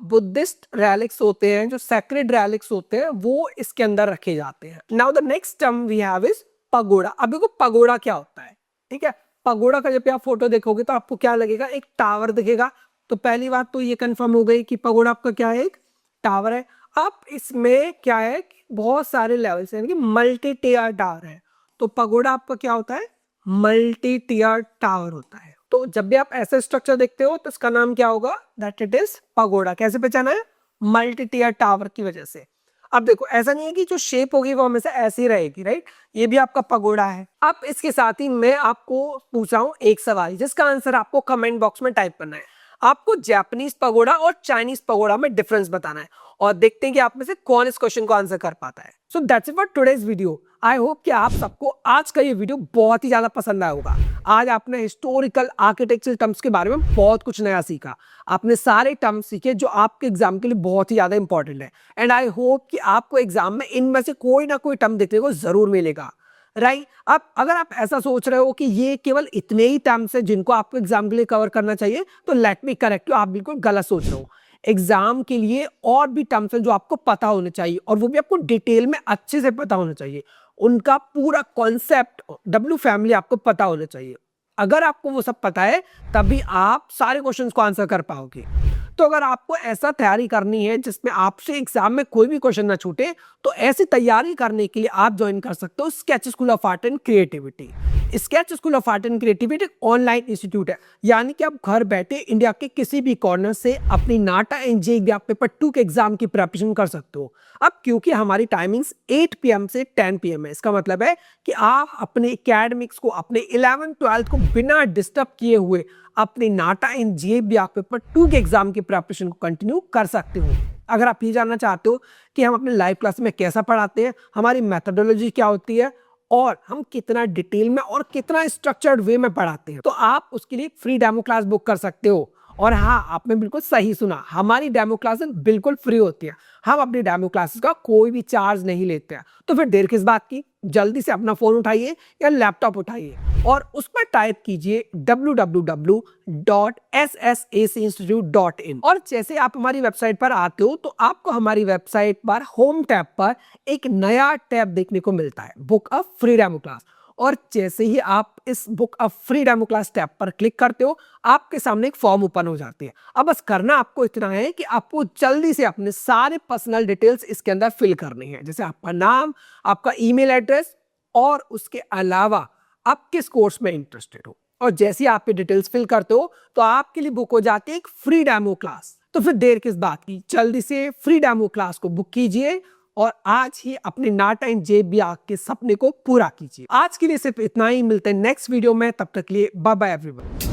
A: बुद्धिस्ट रेलिक्स होते हैं, जो सैक्रेड रेलिक्स होते हैं, वो इसके अंदर रखे जाते हैं। Now the next term we have is pagoda. अब देखो पगोड़ा क्या होता है, ठीक है। पगोड़ा का जब आप फोटो देखोगे तो आपको क्या लगेगा, एक टावर दिखेगा। तो पहली बात तो ये कंफर्म हो गई कि पगोड़ा आपका क्या है, एक टावर है। अब इसमें क्या है कि बहुत सारे लेवल्स हैं, मल्टी टियर टावर है। तो पगोड़ा आपका क्या होता है, मल्टी टियर टावर होता है। तो जब भी आप ऐसा स्ट्रक्चर देखते हो तो इसका नाम क्या होगा, दैट इट इज पगोड़ा। कैसे पहचाना है, मल्टी टियर टावर की वजह से। अब देखो ऐसा नहीं है कि जो शेप होगी वो हमेशा ऐसी रहेगी, राइट, ये भी आपका पगोड़ा है। अब इसके साथ ही मैं आपको पूछ रहा हूं एक सवाल जिसका आंसर आपको कमेंट बॉक्स में टाइप करना है। आपको जापानीज पगोड़ा और चाइनीज पगोड़ा में डिफरेंस बताना है और देखते हैं कि आप में से कौन इस क्वेश्चन को आंसर कर पाता है। So that's it for today's video. I hope कि आप सबको आज का ये वीडियो बहुत ही ज्यादा पसंद आया होगा। आज आपने हिस्टोरिकल आर्किटेक्चरल टर्म्स के बारे में बहुत कुछ नया सीखा। आपने सारे टर्म्स सीखे जो आपके एग्जाम के लिए बहुत ही ज्यादा इंपॉर्टेंट है। एंड आई होप कि आपको एग्जाम में इनमें से कोई ना कोई टर्म देखने को जरूर मिलेगा, राइट। अब अगर आप ऐसा सोच रहे हो कि ये केवल इतने ही टर्म्स हैं जिनको आपको एग्जाम के लिए कवर करना चाहिए, तो लेट मी करेक्ट यू, आप बिल्कुल गलत सोच रहे हो। एग्जाम के लिए और भी टर्म्स हैं जो आपको पता होने चाहिए और वो भी आपको डिटेल में अच्छे से पता होना चाहिए। उनका पूरा कॉन्सेप्ट डब्ल्यू फैमिली आपको पता होना चाहिए। अगर आपको वो सब पता है तभी आप सारे क्वेश्चंस को आंसर कर पाओगे। तो अगर आपको ऐसा तैयारी करनी है जिसमें आपसे एग्जाम में कोई भी क्वेश्चन ना छूटे, तो ऐसी तैयारी करने के लिए आप ज्वाइन कर सकते हो sketch school of art and creativity. Sketch school of art and creativity online institute है, यानी कि आप घर बैठे इंडिया के किसी भी कॉर्नर से अपनी नाटा एंड जेईई पेपर 2 के एग्जाम की प्रिपरेशन कर सकते हो। अब क्योंकि हमारी टाइमिंग्स 8 PM से 10 PM है, इसका मतलब है कि आप अपने एकेडमिक्स को, अपने 11th 12th को बिना डिस्टर्ब किए हुए अपने नाटा एंड जेईई पेपर 2 के एग्जाम की प्रिपरेशन को कंटिन्यू कर सकते हो। अगर आप ये जानना चाहते हो कि हम अपने लाइव क्लास में कैसा पढ़ाते हैं, हमारी मेथोडोलॉजी क्या होती है और हम कितना डिटेल में और कितना स्ट्रक्चर्ड वे में पढ़ाते हैं, तो आप उसके लिए फ्री डेमो क्लास बुक कर सकते हो। और हाँ, आपने बिल्कुल सही सुना, हमारी डेमो क्लासेस बिल्कुल फ्री होती है। हम अपनी डेमो क्लासेस का कोई भी चार्ज नहीं लेते हैं। तो फिर देर किस बात की, जल्दी से अपना फोन उठाइए या लैपटॉप उठाइए और उस पर टाइप कीजिए www.ssacinstitute.in। और जैसे आप हमारी वेबसाइट पर आते हो तो आपको हमारी वेबसाइट पर होम टैब पर एक नया टैब देखने को मिलता है, book a free demo class. और जैसे ही आप इस book a free demo class tab पर क्लिक करते हो, आपके सामने एक फॉर्म ओपन हो जाती है। अब बस करना आपको इतना है कि आपको जल्दी से अपने सारे पर्सनल डिटेल्स इसके अंदर फिल करनी है, जैसे आपका नाम, आपका ईमेल एड्रेस और उसके अलावा आप किस कोर्स में इंटरेस्टेड हो। और जैसे ही आप ये डिटेल्स फिल करते हो तो आपके लिए बुक हो जाती है एक फ्री डेमो क्लास। तो फिर देर किस बात की, जल्दी से फ्री डेमो क्लास को बुक कीजिए और आज ही अपने नाटा एंड जेईई के सपने को पूरा कीजिए। आज के लिए सिर्फ इतना ही, मिलते हैं नेक्स्ट वीडियो में, तब तक के लिए बाय बाय एवरीवन।